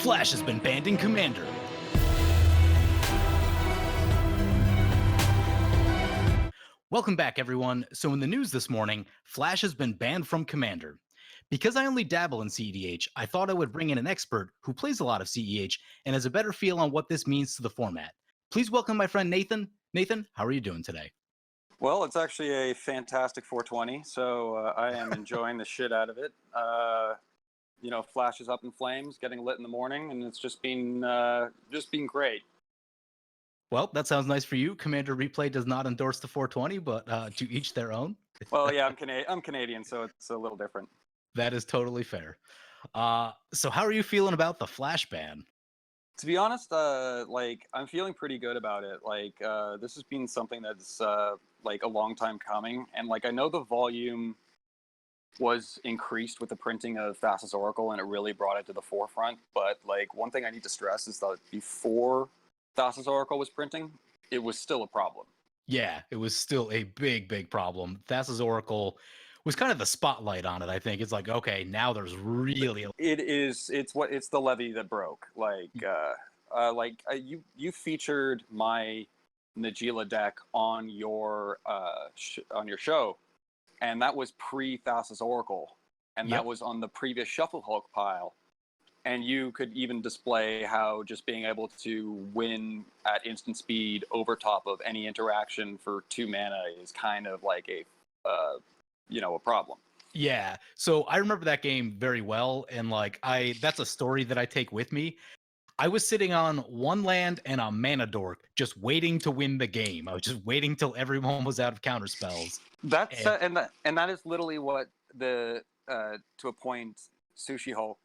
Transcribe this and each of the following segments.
Flash has been banned in Commander. Welcome back, everyone. So in the news this morning, Flash has been banned from Commander. Because I only dabble in CEDH, I thought I would bring in an expert who plays a lot of CEH and has a better feel on what this means to the format. Please welcome my friend Nathan. Nathan, how are you doing today? Well, it's actually a fantastic 420, so I am enjoying the shit out of it. Flash is up in flames, getting lit in the morning, and it's just been great. Well, that sounds nice for you. Commander Replay does not endorse the 420, but to each their own. Well, yeah, I'm Canadian, so it's a little different. That is totally fair. So how are you feeling about the Flash ban? To be honest, I'm feeling pretty good about it. This has been something that's a long time coming, and I know the volume was increased with the printing of Thassa's Oracle, and it really brought it to the forefront. But one thing I need to stress is that before Thassa's Oracle was printing, it was still a problem. Yeah, it was still a big problem. Thassa's Oracle was kind of the spotlight on it, I think. It's like, okay, now there's really It's the levee that broke. You featured my Najila deck on your show, and that was pre Thassa's Oracle, and that was on the previous Shuffle Hulk pile. And you could even display how just being able to win at instant speed over top of any interaction for 2 mana is kind of like a problem. Yeah. So I remember that game very well, and that's a story that I take with me. I was sitting on 1 land and a mana dork, just waiting to win the game. I was just waiting till everyone was out of counter spells. That's and that is literally what the to a point Sushi Hulk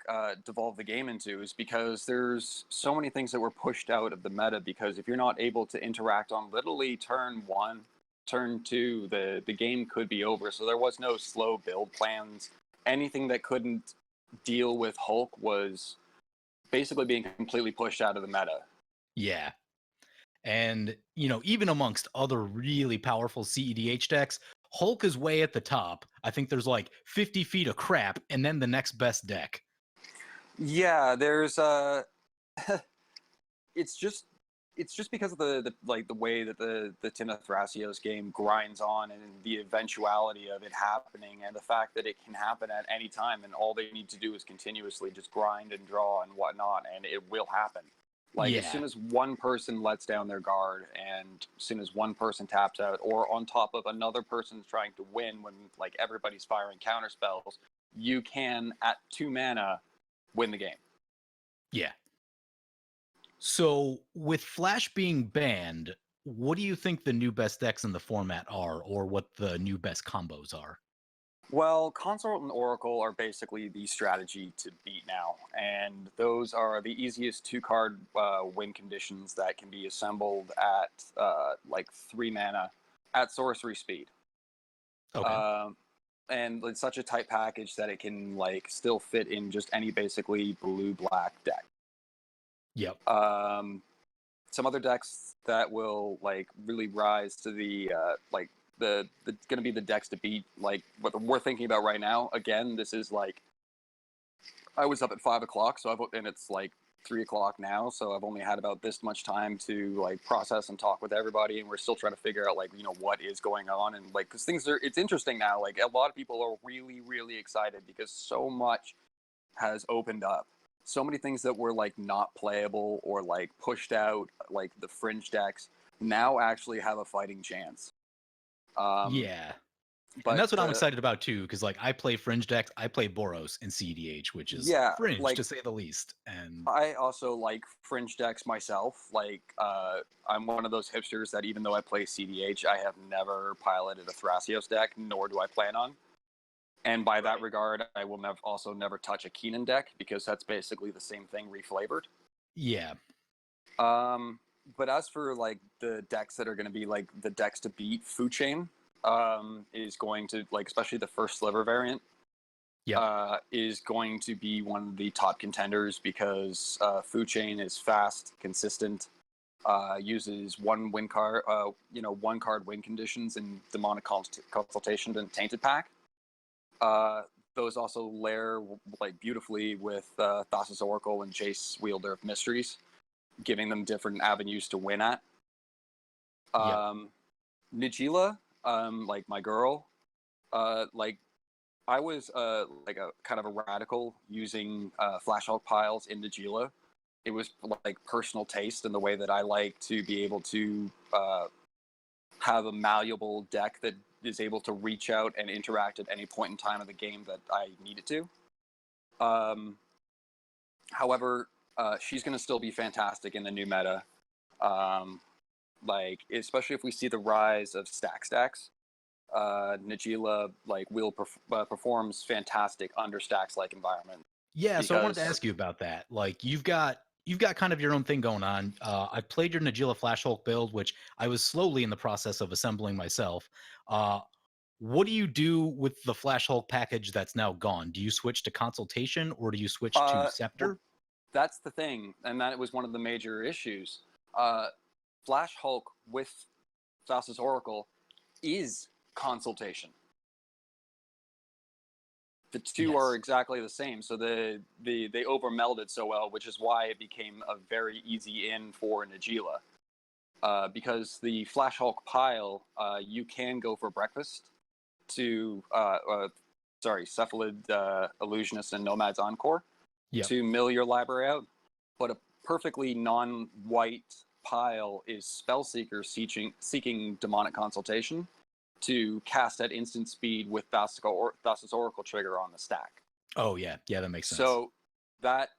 devolved the game into, is because there's so many things that were pushed out of the meta, because if you're not able to interact on literally turn 1, turn 2, the game could be over. So there was no slow build plans. Anything that couldn't deal with Hulk was basically being completely pushed out of the meta. Yeah. And, even amongst other really powerful CEDH decks, Hulk is way at the top. I think there's 50 feet of crap, and then the next best deck. Yeah, there's it's just because of the way that the Timna Thrasios game grinds on, and the eventuality of it happening, and the fact that it can happen at any time, and all they need to do is continuously just grind and draw and whatnot, and it will happen. As soon as one person lets down their guard, and as soon as one person taps out, or on top of another person's trying to win when everybody's firing counter spells, you can at 2 mana win the game. Yeah. So with Flash being banned, what do you think the new best decks in the format are, or what the new best combos are? Well, Consort and Oracle are basically the strategy to beat now, and those are the easiest 2-card win conditions that can be assembled at 3 mana at sorcery speed. Okay. And it's such a tight package that it can still fit in just any basically blue-black deck. Yep. Some other decks that will really rise to the the going to be the decks to beat, what we're thinking about right now. Again, this is I was up at 5 o'clock, and it's 3 o'clock now, so I've only had about this much time to process and talk with everybody, and we're still trying to figure out what is going on, and because it's interesting now. A lot of people are really excited because so much has opened up. So many things that were not playable or pushed out, the fringe decks, now actually have a fighting chance. Yeah. But and that's what I'm excited about too, because I play fringe decks. I play Boros in CEDH, which is fringe to say the least. And I also like fringe decks myself. I'm one of those hipsters that even though I play CEDH, I have never piloted a Thrasios deck, nor do I plan on. And by that regard, I will also never touch a Keenan deck, because that's basically the same thing reflavored. Yeah. But as for the decks that are going to be the decks to beat, Food Chain is going to especially the first sliver variant. Is going to be one of the top contenders, because Food Chain is fast, consistent, uses 1 win card, 1 card win conditions in Demonic Consultation and Tainted Pack. those also layer like beautifully with Thassa's Oracle and Jace, Wielder of Mysteries, giving them different avenues to win at. Yep. Nagila, like my girl, like I was like a kind of a radical using Flash Hulk piles in Nagila. It was like personal taste in the way that I like to be able to have a malleable deck that is able to reach out and interact at any point in time of the game that I need it to. However, she's going to still be fantastic in the new meta. Like, especially if we see the rise of stacks. Nagila performs fantastic under stacks like environment. Yeah, so I wanted to Because ask you about that. Like you've got kind of your own thing going on. I played your Nagila Flash Hulk build, which I was slowly in the process of assembling myself. What do you do with the Flash Hulk package that's now gone? Do you switch to consultation or do you switch to well, Scepter? that's the thing, and that was one of the major issues. Flash Hulk with Thassa's Oracle is consultation. The two are Yes. exactly the same, so they over melded so well, which is why it became a very easy in for Nagila. Because the Flash Hulk pile, you can go for breakfast to Cephalid, Illusionist, and Nomad's Encore Yep. to mill your library out. But a perfectly non-white pile is Spellseeker seeking Demonic Consultation to cast at instant speed with Thassa's Oracle trigger on the stack. Oh yeah, that makes sense. So that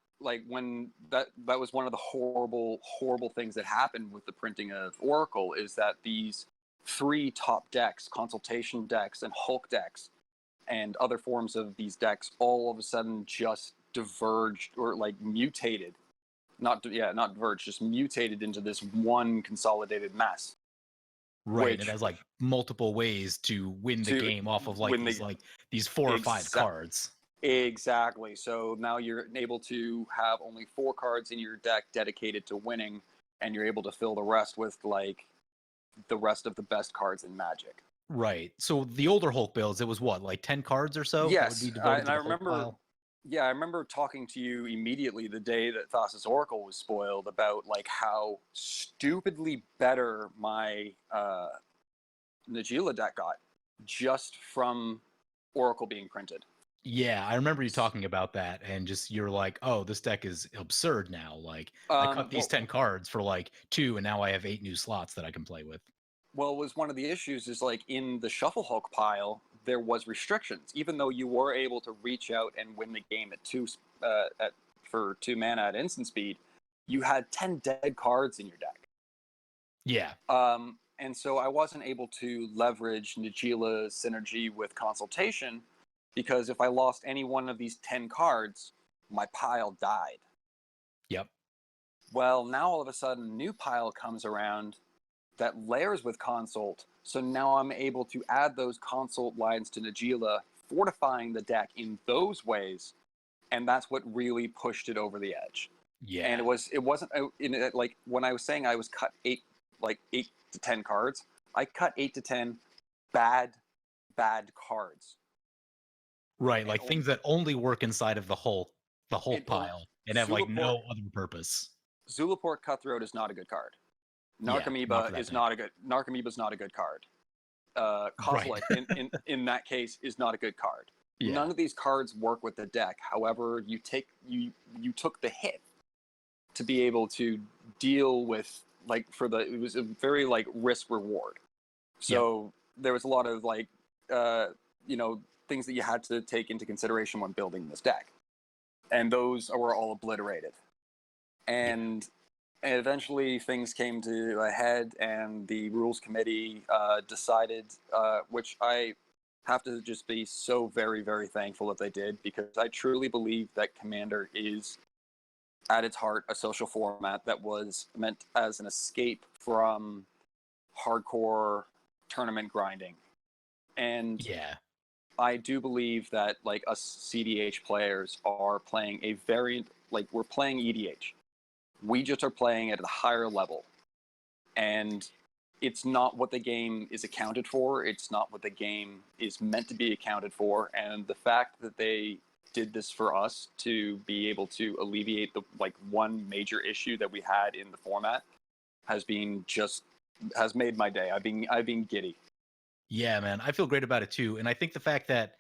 when that was one of the horrible things that happened with the printing of Oracle is that these three top decks, Consultation decks and Hulk decks, and other forms of these decks, all of a sudden just diverged or like mutated. Not diverged, just mutated into this one consolidated mess. Right, and it Which has like multiple ways to win the to game off of when the like these 4 or 5 cards. Exactly. So now you're able to have only 4 cards in your deck dedicated to winning, and you're able to fill the rest with like the rest of the best cards in Magic. Right. So the older Hulk builds, it was what, like 10 cards or so that would be Yes, devoted and to I the Hulk remember. pile? Yeah, I remember talking to you immediately the day that Thassa's Oracle was spoiled about like how stupidly better my Nagila deck got just from Oracle being printed. Yeah, I remember you talking about that and just you're like, "Oh, this deck is absurd now. Like I cut these What 10 cards for like 2 and now I have 8 new slots that I can play with." was one of the issues is like in the Shuffle Hulk pile, there was restrictions. Even though you were able to reach out and win the game for 2 mana at instant speed, you had 10 dead cards in your deck. Yeah. And so I wasn't able to leverage Nagila's synergy with Consultation because if I lost any one of these 10 cards, my pile died. Yep. Well, now all of a sudden, a new pile comes around that layers with Consult. So now I'm able to add those Consult lines to Nagila, fortifying the deck in those ways, and that's what really pushed it over the edge. Yeah. And it wasn't like when I was saying I was cut 8 to 10 cards. I cut 8 to 10 bad cards. Right, like things that only work inside of the Hulk pile and have like Zulaport, no other purpose. Zulaport Cutthroat is not a good card. Yeah, not for Narcomoeba that is deck. not a good card. Right. Kozilek in that case is not a good card. Yeah. None of these cards work with the deck. However, you took the hit to be able to deal with it was a very like risk reward. So there was a lot of like things that you had to take into consideration when building this deck, and those were all obliterated. And eventually things came to a head, and the rules committee decided, which I have to just be so very, very thankful that they did, because I truly believe that Commander is, at its heart, a social format that was meant as an escape from hardcore tournament grinding. And Yeah. I do believe that like us CDH players are playing a variant, like we're playing EDH. We just are playing at a higher level. And it's not what the game is accounted for. It's not what the game is meant to be accounted for. And the fact that they did this for us to be able to alleviate the like one major issue that we had in the format has made my day. I've been giddy. Yeah, man, I feel great about it too. And I think the fact that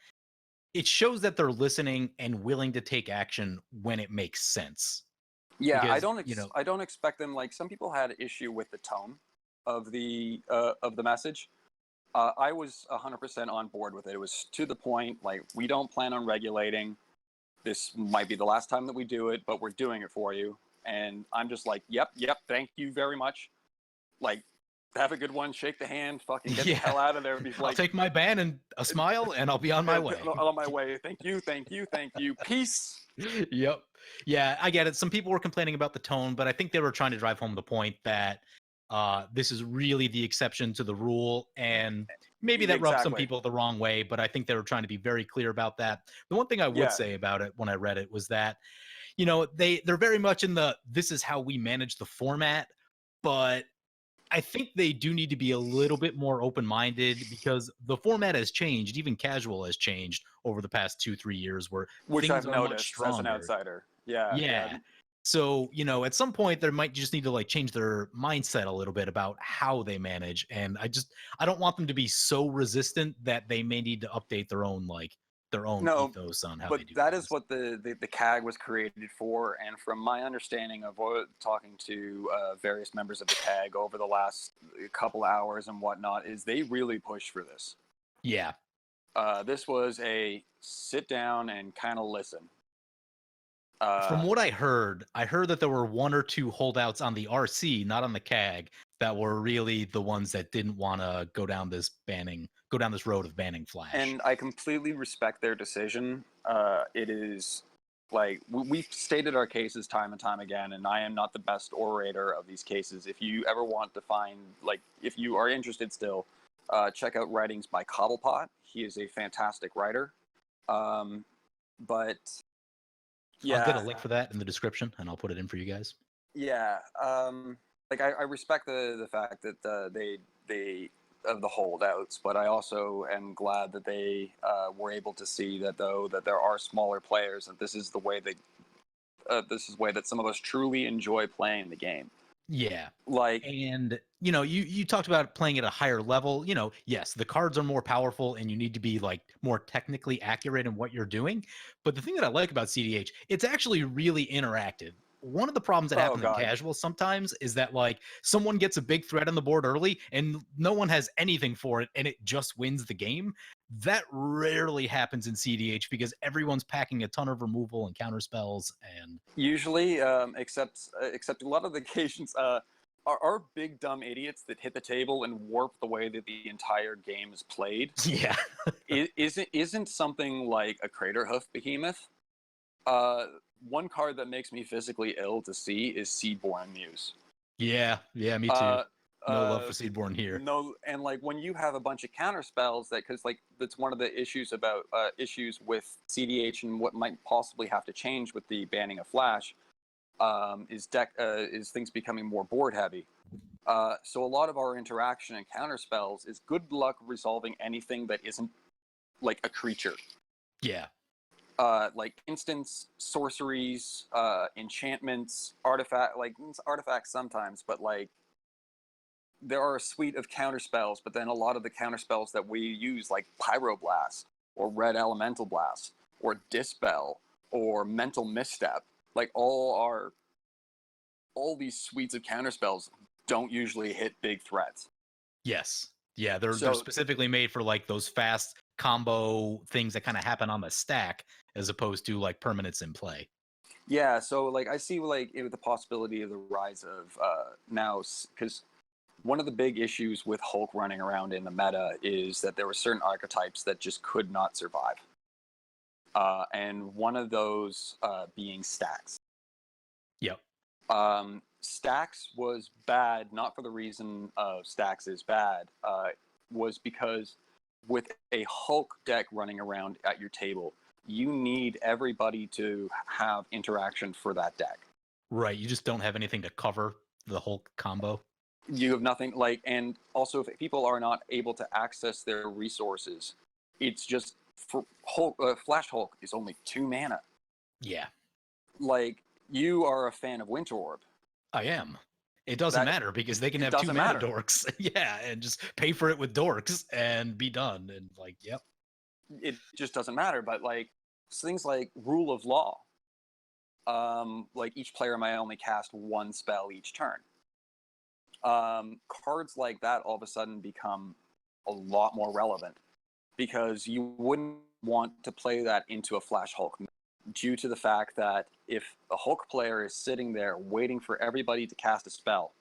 it shows that they're listening and willing to take action when it makes sense. Yeah, Because, I don't expect them. Like some people had issue with the tone of the message. I was 100% on board with it. It was to the point. Like we don't plan on regulating. This might be the last time that we do it, but we're doing it for you. And I'm just like, yep, thank you very much. Like, have a good one. Shake the hand. Fucking get the yeah, hell out of there. Be I'll like, take my ban and a smile and I'll be on my way. on my way. Thank you, thank you, thank you. Peace. Yep. Yeah, I get it. Some people were complaining about the tone, but I think they were trying to drive home the point that this is really the exception to the rule. And maybe that rubbed some Exactly. people the wrong way, but I think they were trying to be very clear about that. The one thing I would Yeah. say about it when I read it was that, they're very much in the this is how we manage the format, but I think they do need to be a little bit more open-minded because the format has changed, even casual has changed over the past 2-3 years where Which things I've are much noticed as an stronger. outsider. Yeah, yeah. Yeah. So, at some point they might just need to like change their mindset a little bit about how they manage. And I don't want them to be so resistant that they may need to update their own No, ethos on how but they do that is things. what the CAG was created for. And from my understanding of talking to various members of the CAG over the last couple hours and whatnot, is they really pushed for this. Yeah. This was a sit down and kind of listen. From what I heard that there were one or two holdouts on the RC, not on the CAG, that were really the ones that didn't want to go down this road of banning Flash. And I completely respect their decision. It is like we've stated our cases time and time again, and I am not the best orator of these cases. If you ever want to find, like, if you are interested still, check out writings by Cobblepot. He is a fantastic writer. But I'll get a yeah, link for that in the description and I'll put it in for you guys. yeah. Like I respect the fact that they of the holdouts, but I also am glad that they were able to see that that there are smaller players, and this is the way that some of us truly enjoy playing the game. Yeah. Like, And you talked about playing at a higher level. Yes, the cards are more powerful and you need to be like more technically accurate in what you're doing. But the thing that I like about CDH, it's actually really interactive. One of the problems that oh happen in god, casual sometimes is that like someone gets a big threat on the board early and no one has anything for it and it just wins the game. That rarely happens in CDH because everyone's packing a ton of removal and counter spells and usually, except a lot of the occasions, are big dumb idiots that hit the table and warp the way that the entire game is played. yeah. Isn't something like a Crater Hoof Behemoth. One card that makes me physically ill to see is Seedborn Muse. Yeah, me too. Uh, No love uh, for Seedborn here. no, and like when you have a bunch of counter spells, because like that's one of the issues about issues with CDH and what might possibly have to change with the banning of Flash, is things becoming more board heavy. So a lot of our interaction and counter spells is good luck resolving anything that isn't like a creature. Yeah. Like instants, sorceries, enchantments, artifacts sometimes, but like there are a suite of counter spells, but then a lot of the counter spells that we use, like Pyroblast or Red Elemental Blast or Dispel or Mental Misstep, like all these suites of counter spells don't usually hit big threats. Yes. Yeah, they're So specifically made for like those fast combo things that kind of happen on the stack as opposed to like permanents in play. yeah, so like I see like the possibility of the rise of now, because one of the big issues with Hulk running around in the meta is that there were certain archetypes that just could not survive. And one of those being Stacks. Yep. Stacks was bad, not for the reason of Stacks is bad, was because with a Hulk deck running around at your table, you need everybody to have interaction for that deck. Right. You just don't have anything to cover the whole combo. You have nothing like, and also if people are not able to access their resources, it's just for Hulk, Flash Hulk is only 2 mana. Yeah, Like, you are a fan of Winter Orb. I am. It doesn't That matter because they can it have 2 doesn't mana matter. dorks. Yeah, and just pay for it with dorks and be done. And like, yep. It just doesn't matter. But like things like Rule of Law, like each player may only cast 1 spell each turn. Cards like that all of a sudden become a lot more relevant because you wouldn't want to play that into a Flash Hulk due to the fact that if a Hulk player is sitting there waiting for everybody to cast a spell,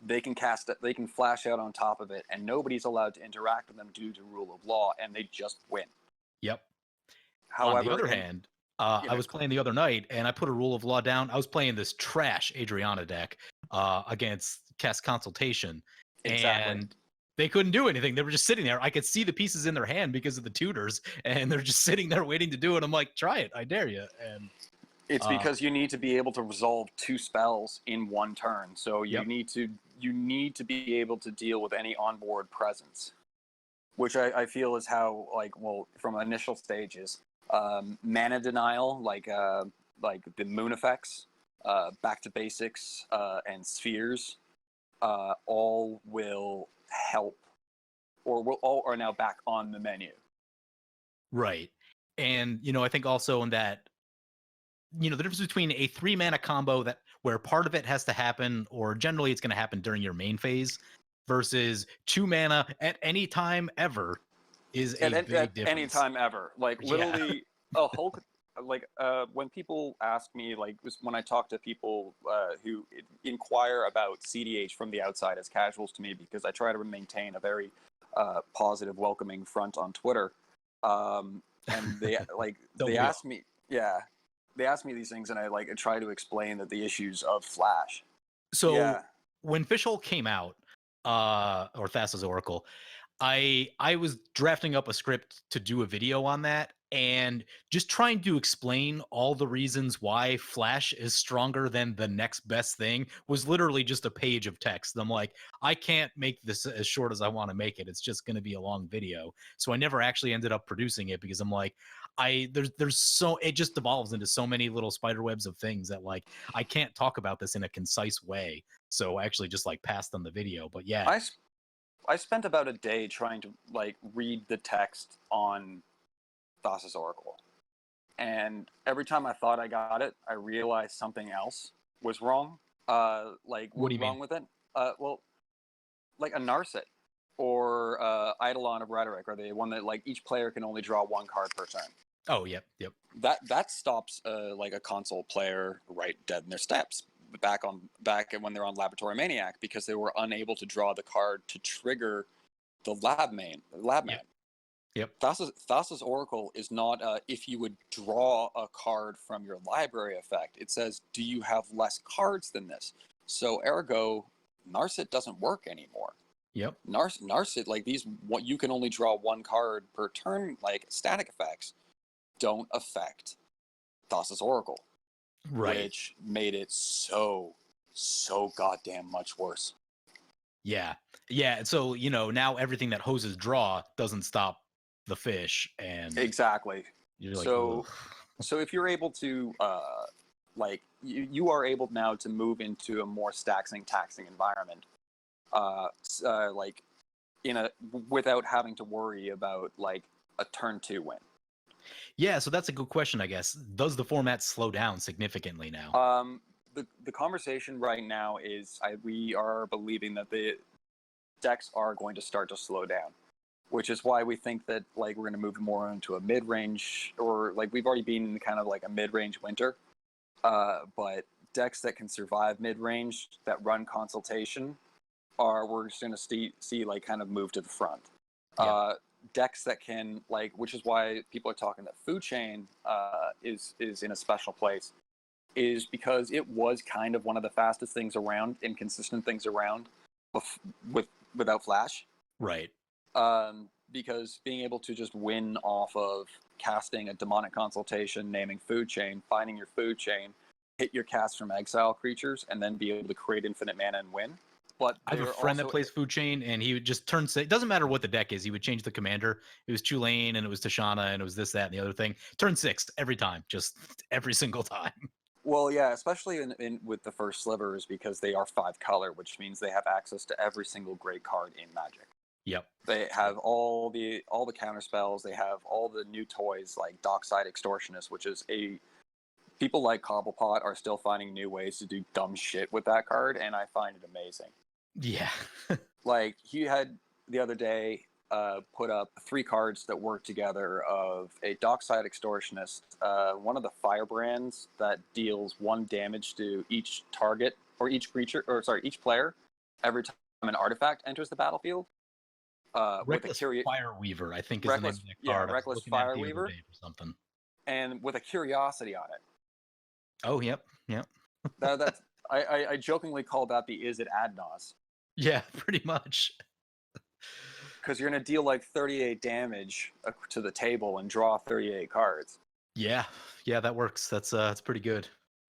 they can cast it, they can flash out on top of it, and nobody's allowed to interact with them due to Rule of Law, and they just win. Yep. On the However, other hand, you I know, was playing the other night and I put a Rule of Law down. I was playing this trash Adriana deck against Cast Consultation, exactly. and they couldn't do anything. They were just sitting there. I could see the pieces in their hand because of the tutors, and they're just sitting there waiting to do it. I'm like, try it. I dare you. And It's because you need to be able to resolve 2 spells in 1 turn. So you yep. need to be able to deal with any onboard presence, which I feel is how, like, well, from initial stages, mana denial, like the moon effects, back to basics, and spheres, all will help, or will all are now back on the menu. Right. And, I think also in that, the difference between a 3 mana combo that where part of it has to happen, or generally it's going to happen during your main phase, versus 2 mana at any time ever is a big At any difference. time ever, like Yeah. literally a Hulk. Like when people ask me, like when I talk to people who inquire about CDH from the outside as casuals to me, because I try to maintain a very positive, welcoming front on Twitter, and they Don't they we all? ask me, yeah, they ask me these things, and I try to explain that the issues of Flash. So Yeah, when Fishhole came out, or Thassa's Oracle, I was drafting up a script to do a video on that and just trying to explain all the reasons why Flash is stronger than the next best thing was literally just a page of text. I'm like, I can't make this as short as I want to make it. It's just going to be a long video. So I never actually ended up producing it because I'm like, there's so it just devolves into so many little spider webs of things that like I can't talk about this in a concise way. So I actually just like passed on the video. But yeah, I spent about a day trying to read the text on Thassa's Oracle, and every time I thought I got it, I realized something else was wrong. what do you mean? Wrong with it? Well, like a Narset or Eidolon of Rhetoric, or the one that each player can only draw 1 card per turn. Oh, yep. That stops a console player right dead in their steps back when they're on Laboratory Maniac, because they were unable to draw the card to trigger the lab man. Yep. Thassa's Oracle is not if you would draw a card from your library effect. It says, do you have less cards than this? So ergo, Narset doesn't work anymore. Yep. Narset, what you can only draw 1 card per turn, static effects, don't affect Thassa's Oracle. Right. Which made it so goddamn much worse. Yeah. Yeah. So, now everything that hoses draw doesn't stop the fish. And Exactly. you're like, So ugh. so if you're able to you are able now to move into a more taxing environment, without having to worry about a turn 2 win. Yeah. So that's a good question, I guess. Does the format slow down significantly now? The conversation right now is we are believing that the decks are going to start to slow down, which is why we think that we're going to move more into a mid-range, or we've already been in kind of a mid-range winter, but decks that can survive mid-range that run consultation we're just going to see kind of move to the front. Yeah. Decks that can which is why people are talking that Food Chain is in a special place, is because it was kind of one of the fastest things around and consistent things around without Flash. Right. Because being able to just win off of casting a demonic consultation, naming Food Chain, finding your Food Chain, hit your cast from exile creatures, and then be able to create infinite mana and win. but I have a they're friend that also plays Food Chain, and he would just turn. It doesn't matter what the deck is. He would change the commander. It was Tulane, and it was Tashana, and it was this, that, and the other thing. Turn 6 every time, just every single time. well, yeah, especially in with the first slivers because they are 5 color, which means they have access to every single great card in Magic. Yep. They have all the counter spells. They have all the new toys like Dockside Extortionist, which is a people like Cobblepot are still finding new ways to do dumb shit with that card, and I find it amazing. Yeah. Like he had the other day put up 3 cards that work together of a Dockside Extortionist, one of the firebrands that deals 1 damage to each target or each creature, or sorry, each player every time an artifact enters the battlefield. With a Reckless Fireweaver, I think, is the name of that card. I was Reckless looking at it the other Fireweaver, day for something. and with a curiosity on it. Oh, yep. Yep. That's I jokingly call that the Is It Adnos, Yeah, pretty much. because you're going to deal like 38 damage to the table and draw 38 cards. Yeah. Yeah, that works. That's pretty good.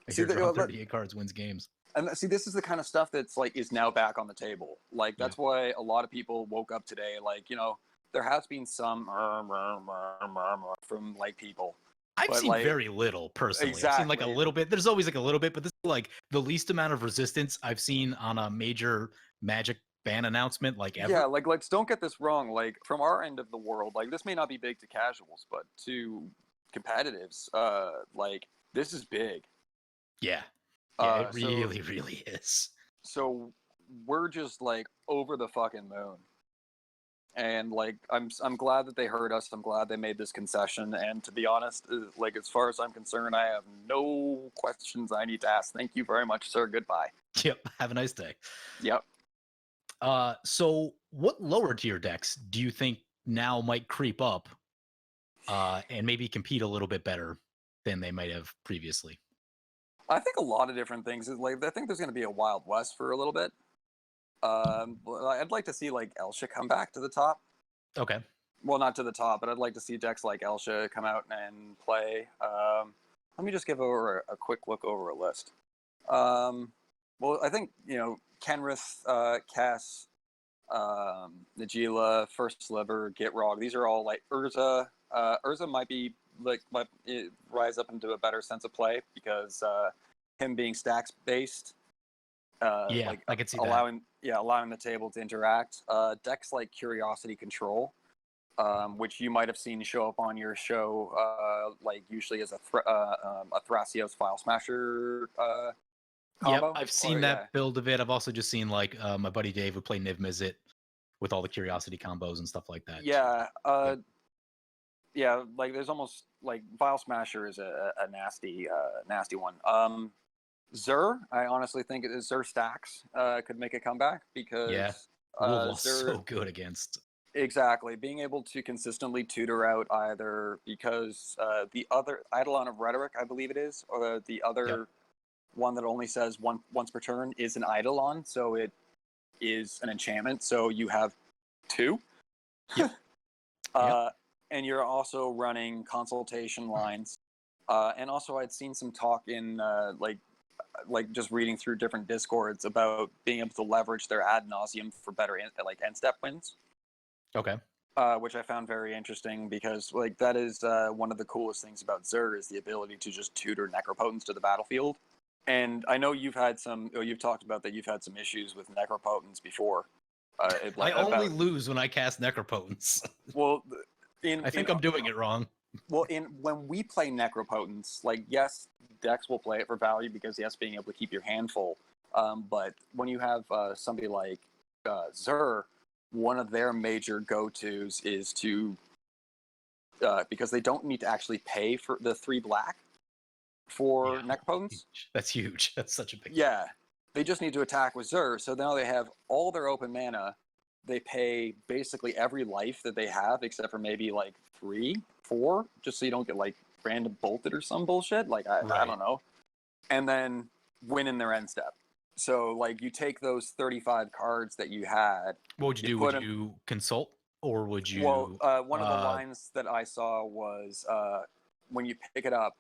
I See, hear drawing 38 cards wins games. and see, this is the kind of stuff that's like is now back on the table. Like that's why a lot of people woke up today. Like, you know, there has been some from like people. I've seen like, very little personally. exactly. I've seen like a little bit. There's always like a little bit, but this is like the least amount of resistance I've seen on a major Magic ban announcement like ever. Yeah, like let's don't get this wrong. Like from our end of the world, like this may not be big to casuals, but to competitives, like this is big. Yeah. Yeah, it really, really is. So we're just like over the fucking moon. And like I'm glad that they heard us. I'm glad they made this concession. And to be honest, like as far as I'm concerned, I have no questions I need to ask. Thank you very much, sir. Goodbye. Yep. Have a nice day. Yep. So what lower tier decks do you think now might creep up and maybe compete a little bit better than they might have previously? I think a lot of different things. Like I think there's going to be a Wild West for a little bit. I'd like to see like Elsha come back to the top. Okay. Well, not to the top, but I'd like to see decks like Elsha come out and play. Let me just give over a quick look over a list. Well, I think, you know, Kenrith, Cass, Najila, First Sliver, Gitrog. These are all like Urza. Urza might be like might rise up into a better sense of play because him being stacks based. Yeah, like I could see allowing the table to interact. Decks like Curiosity Control, which you might have seen show up on your show, like usually as a Thrasios File Smasher combo. Yep, I've seen that build of it. I've also just seen like my buddy Dave would play Niv Mizzet with all the Curiosity combos and stuff like that. Yeah, yeah, like there's almost like File Smasher is a nasty one. Zur, I honestly think Zur stacks could make a comeback because Wolves Zur, so good against. Exactly, being able to consistently tutor out either because the other Eidolon of Rhetoric, I believe it is, or the other one that only says once per turn is an Eidolon, so it is an enchantment. So you have 2. Yep. And you're also running consultation lines, and also I'd seen some talk in like just reading through different discords about being able to leverage their ad nauseum for better end step wins. Okay. Which I found very interesting because like that is one of the coolest things about Zur is the ability to just tutor Necropotence to the battlefield. And I know you've talked about that you've had some issues with Necropotence before. I only lose when I cast Necropotence. Well, I think I'm doing it wrong. Well, when we play Necropotence, like yes, decks will play it for value because yes, being able to keep your hand full. But when you have somebody like Zur, one of their major go-tos is to because they don't need to actually pay for the 3 black for Necropotence. That's huge. That's such a big. Yeah, they just need to attack with Zur. So now they have all their open mana. They pay basically every life that they have, except for maybe like 3, 4, just so you don't get like random bolted or some bullshit. Like I don't know, and then win in their end step. So like you take those 35 cards that you had. What would you do? Would you consult, or would you? Well, one of the lines that I saw was when you pick it up,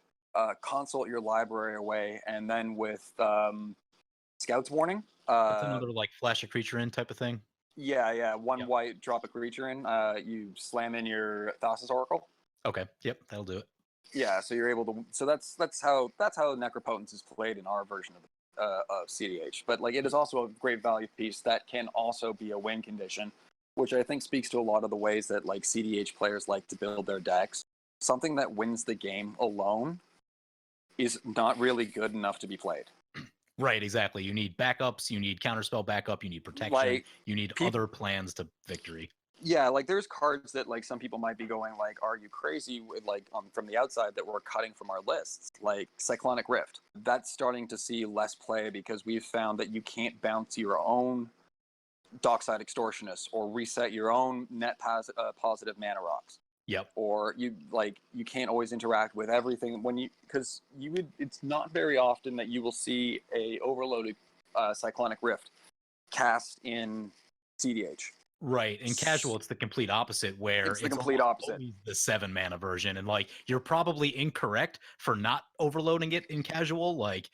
consult your library away, and then with Scout's Warning. That's another like flash a creature in type of thing. Yeah. One Yep. white, drop a creature in. You slam in your Thassa's Oracle. Okay. Yep. That'll do it. Yeah, so you're able to. So that's how Necropotence is played in our version of CDH. But like, it is also a great value piece that can also be a win condition, which I think speaks to a lot of the ways that like CDH players like to build their decks. Something that wins the game alone is not really good enough to be played. Right, exactly. You need backups, you need counterspell backup, you need protection, Like, you need other plans to victory. yeah, like there's cards that like some people might be going like, "Are you crazy?" With like from the outside that we're cutting from our lists, like Cyclonic Rift. That's starting to see less play because we've found that you can't bounce your own Dockside Extortionist or reset your own net positive mana rocks. Yep. Or you can't always interact with everything when because you would. It's not very often that you will see a overloaded Cyclonic Rift cast in CDH. Right. In casual, it's the complete opposite, where It's the complete opposite. always the 7 mana version. And like, you're probably incorrect for not overloading it in casual. Like,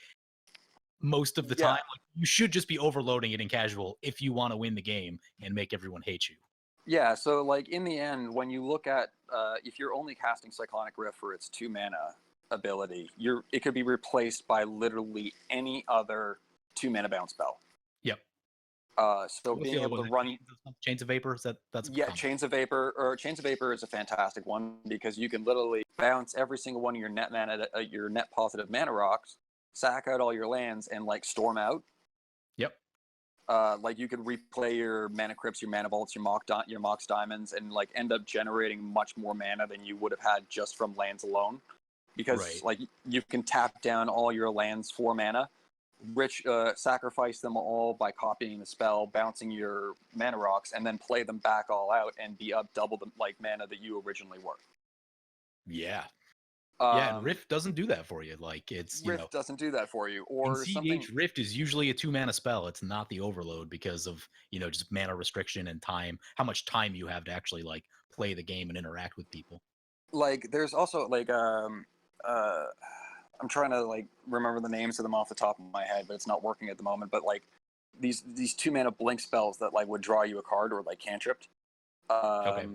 most of the time, like, you should just be overloading it in casual if you want to win the game and make everyone hate you. Yeah, so like in the end, when you look at if you're only casting Cyclonic Rift for its 2 mana ability, it could be replaced by literally any other 2 mana bounce spell. Yep. So being able to run Chains of Vapor, that's Chains of Vapor is a fantastic one because you can literally bounce every single one of your net mana, your net positive mana rocks, sack out all your lands, and like storm out. Yep. Like you could replay your Mana Crypts, your Mana Vaults, your Mox Diamonds, and like end up generating much more mana than you would have had just from lands alone, because like you can tap down all your lands for mana, sacrifice them all by copying the spell, bouncing your mana rocks, and then play them back all out and be up double the like mana that you originally were. Yeah. Yeah, and Rift doesn't do that for you. Like, Rift doesn't do that for you. Or something. Rift is usually a 2 mana spell. It's not the overload because of just mana restriction and time. How much time you have to actually like play the game and interact with people. Like, there's also like I'm trying to like remember the names of them off the top of my head, but it's not working at the moment. But like these 2 mana blink spells that like would draw you a card or like cantripped. Okay.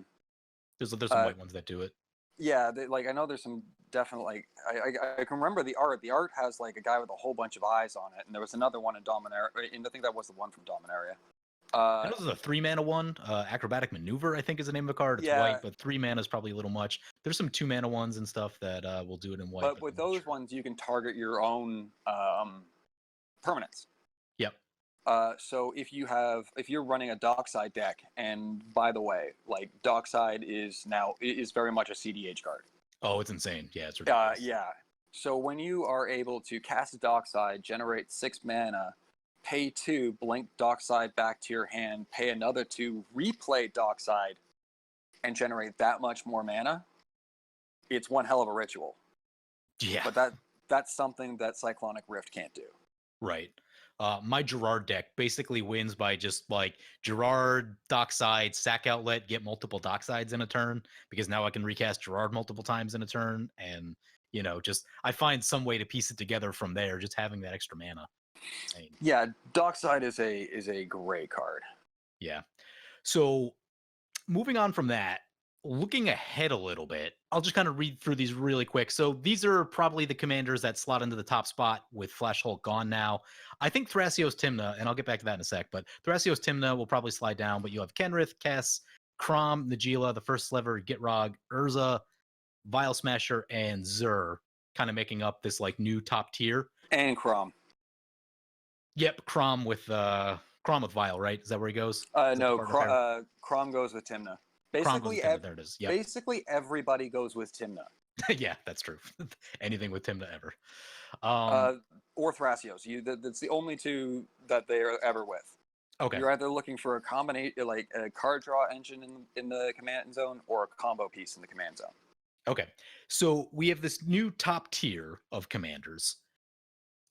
There's some white ones that do it. Yeah, like I know there's some definite like I can remember the art. The art has like a guy with a whole bunch of eyes on it, and there was another one in Dominaria, and I think that was the one from Dominaria. I know there's a 3 mana one, Acrobatic Maneuver, I think is the name of the card. It's white, but 3 mana is probably a little much. There's some 2 mana ones and stuff that will do it in white. But with those ones, you can target your own permanents. Yep. So if you're running a Dockside deck, and by the way, like Dockside is very much a CDH card. Oh, it's insane. Yeah, it's ridiculous. Yeah. So when you are able to cast a Dockside, generate 6 mana, pay 2, blink Dockside back to your hand, pay another 2, replay Dockside, and generate that much more mana, it's one hell of a ritual. Yeah. But that's something that Cyclonic Rift can't do. Right. My Gerard deck basically wins by just like Gerard, Dockside, Sack Outlet, get multiple Docksides in a turn, because now I can recast Gerard multiple times in a turn, and just I find some way to piece it together from there, just having that extra mana. Insane. Yeah, Dockside is a great card. Yeah. So moving on from that, looking ahead a little bit, I'll just kind of read through these really quick. So these are probably the commanders that slot into the top spot with Flash Hulk gone now. I think Thrasios Tymna, and I'll get back to that in a sec, but Thrasios Tymna will probably slide down, but you have Kenrith, Kess, Crom, Najeela, the First Sliver, Gitrog, Urza, Vile Smasher, and Zur, kind of making up this like new top tier. And Crom. Yep, Crom with Vile, right? Is that where he goes? No, Crom goes with Tymna. Basically, there it is. Yep. Basically, everybody goes with Tymna. Yeah, that's true. Anything with Tymna ever. Or Thrasios. That's the only 2 that they are ever with. Okay. You're either looking for a combination, like a card draw engine in the command zone, or a combo piece in the command zone. Okay. So we have this new top tier of commanders.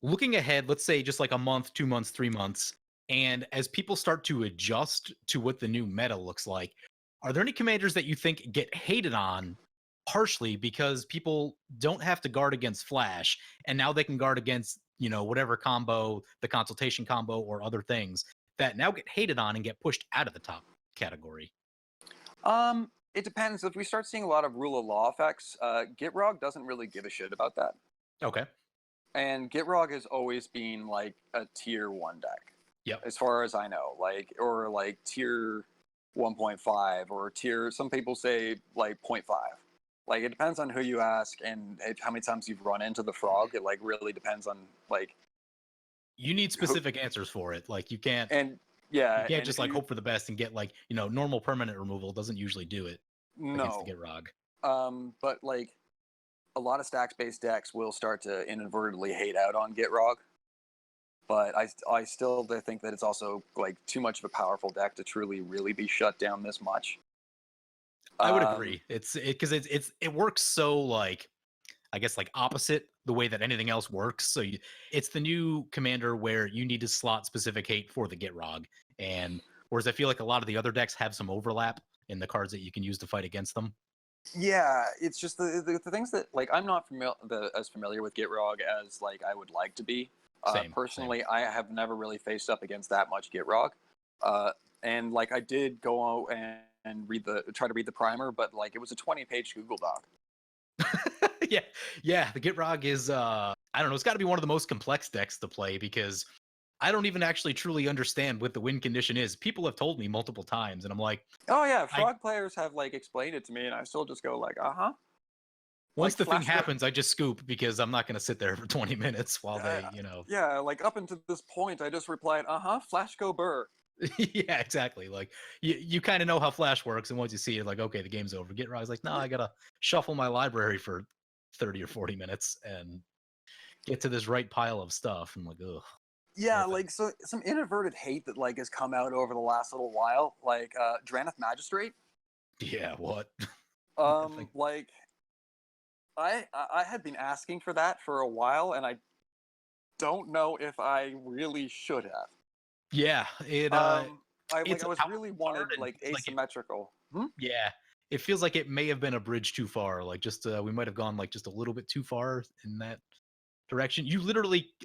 Looking ahead, let's say just like a month, 2 months, 3 months, and as people start to adjust to what the new meta looks like, are there any commanders that you think get hated on harshly because people don't have to guard against Flash, and now they can guard against whatever combo, the consultation combo or other things that now get hated on and get pushed out of the top category? It depends. If we start seeing a lot of rule of law effects, Gitrog doesn't really give a shit about that. Okay. And Gitrog has always been like a tier 1 deck. Yep. As far as I know. Or tier 1.5 or tier, some people say like 0.5. Like, it depends on who you ask and how many times you've run into the frog. It like really depends on like, you need specific answers for it. Like, you can't just like hope for the best and get like, normal permanent removal doesn't usually do it against the Gitrog. But like a lot of stacks-based decks will start to inadvertently hate out on Gitrog. But I still think that it's also like too much of a powerful deck to truly really be shut down this much. I would agree. Because it works so like, I guess like opposite the way that anything else works. So it's the new commander where you need to slot specific hate for the Gitrog, and whereas I feel like a lot of the other decks have some overlap in the cards that you can use to fight against them. Yeah, it's just the things that like I'm not as familiar with Gitrog as like I would like to be. Personally, I have never really faced up against that much Gitrog. And like I did go out and try to read the primer, but like it was a 20-page Google Doc. Yeah. The Gitrog is I don't know. It's got to be one of the most complex decks to play because I don't even actually truly understand what the win condition is. People have told me multiple times, and I'm like, oh yeah, frog players have like explained it to me, and I still just go like, Once the thing happens, I just scoop because I'm not going to sit there for 20 minutes while they, Yeah, like up until this point, I just replied, flash go burr. Yeah, exactly. Like you kind of know how Flash works, and once you see it, like, okay, the game's over. Gitrog's like, no, I gotta shuffle my library for 30 or 40 minutes and get to this right pile of stuff. I'm like, ugh. Yeah, like so some inadvertent hate that like has come out over the last little while, like Drannith Magistrate. Yeah, what? Like I had been asking for that for a while, and I don't know if I really should have. Yeah, I was really wanted like asymmetrical. Yeah, it feels like it may have been a bridge too far. Like just we might have gone like just a little bit too far in that direction.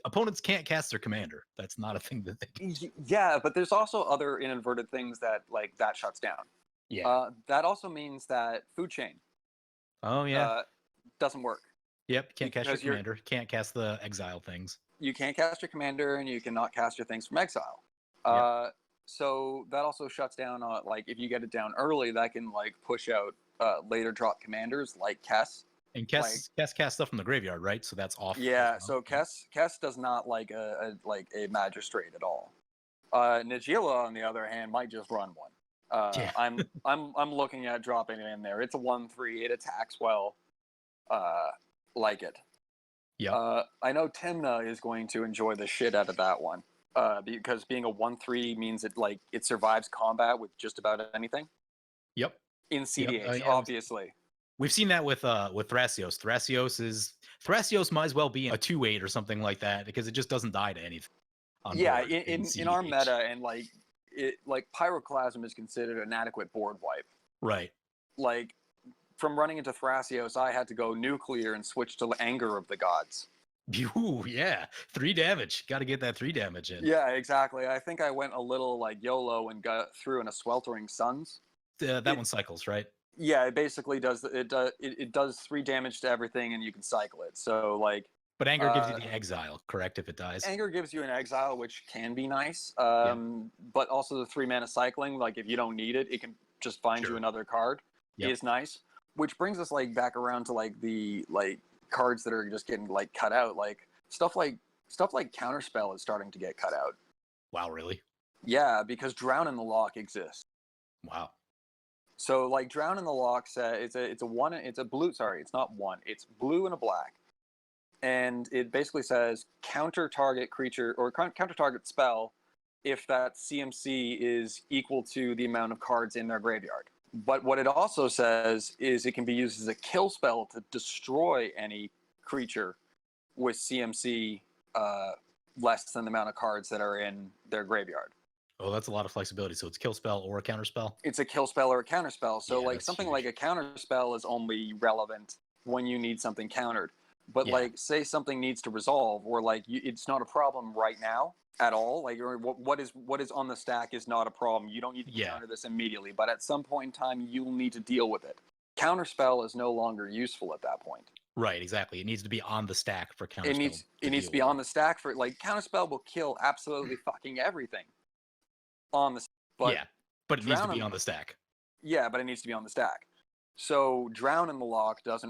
Opponents can't cast their commander. That's not a thing that they can do. Yeah, but there's also other inadvertent things that like that shuts down. Yeah. That also means that food chain. Oh yeah. Doesn't work. Yep, can't cast your commander. Can't cast the exile things. You can't cast your commander, and you cannot cast your things from exile. So that also shuts down. Like if you get it down early, that can like push out later drop commanders like Kess. And Kess casts stuff from the graveyard, right? So that's off. Yeah. So Kess does not like a magistrate at all. Nagila, on the other hand, might just run one. I'm looking at dropping it in there. It's a 1/3. It attacks well. Like it. Yeah. I know Timna is going to enjoy the shit out of that one. Because being a 1/3 means it survives combat with just about anything. Yep. In CDH, obviously. We've seen that with Thrasios. Thrasios might as well be a 2/8 or something like that because it just doesn't die to anything. Yeah, in our meta, and like Pyroclasm is considered an adequate board wipe. Right. Like from running into Thrasios, I had to go nuclear and switch to Anger of the Gods. Ooh, yeah. 3 damage. Got to get that 3 damage in. Yeah, exactly. I think I went a little like YOLO and got through in a Sweltering Suns. That one cycles, right? Yeah, it basically does. It does 3 damage to everything, and you can cycle it. So like. But Anger gives you the exile, correct? If it dies. Anger gives you an exile, which can be nice. But also the 3 mana cycling, like if you don't need it, it can just find you another card. Is nice. Which brings us like back around to like the cards that are just getting like cut out. Like stuff like Counterspell is starting to get cut out. Wow, really? Yeah, because Drown in the Lock exists. Wow. So like Drown in the Lock it's a blue. Sorry, it's not one. It's blue and a black. And it basically says counter target creature or counter target spell if that CMC is equal to the amount of cards in their graveyard. But what it also says is it can be used as a kill spell to destroy any creature with CMC less than the amount of cards that are in their graveyard. Oh, that's a lot of flexibility. So it's a kill spell or a counter spell? It's a kill spell or a counter spell. So like something huge. Like a counter spell is only relevant when you need something countered. But Yeah. like, say something needs to resolve, or like it's not a problem right now at all. Like, or what is on the stack is not a problem. You don't need to Yeah. counter this immediately, but at some point in time, you'll need to deal with it. Counterspell is no longer useful at that point. Right. Exactly. It needs to be on the stack for It counterspell needs to it needs to deal be with on it. the stack for like counterspell will kill absolutely fucking everything on the, but Yeah. But it needs to drown be in, on the stack. yeah, but it needs to be on the stack. So drown in the lock does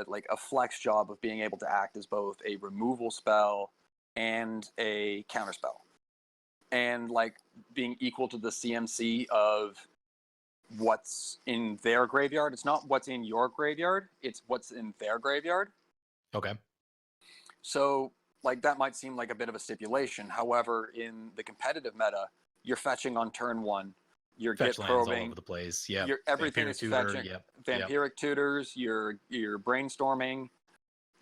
like a flex job of being able to act as both a removal spell and a counter spell, and like being equal to the CMC of what's in their graveyard. It's not what's in your graveyard; it's what's in their graveyard. Okay. So like that might seem like a bit of a stipulation. However, in the competitive meta, you're fetching on turn one, you're Fetch get lands all over probing, the place. Yep. your everything Vampiric is tutor. fetching. Yep. Yep. Vampiric tutors, you're brainstorming.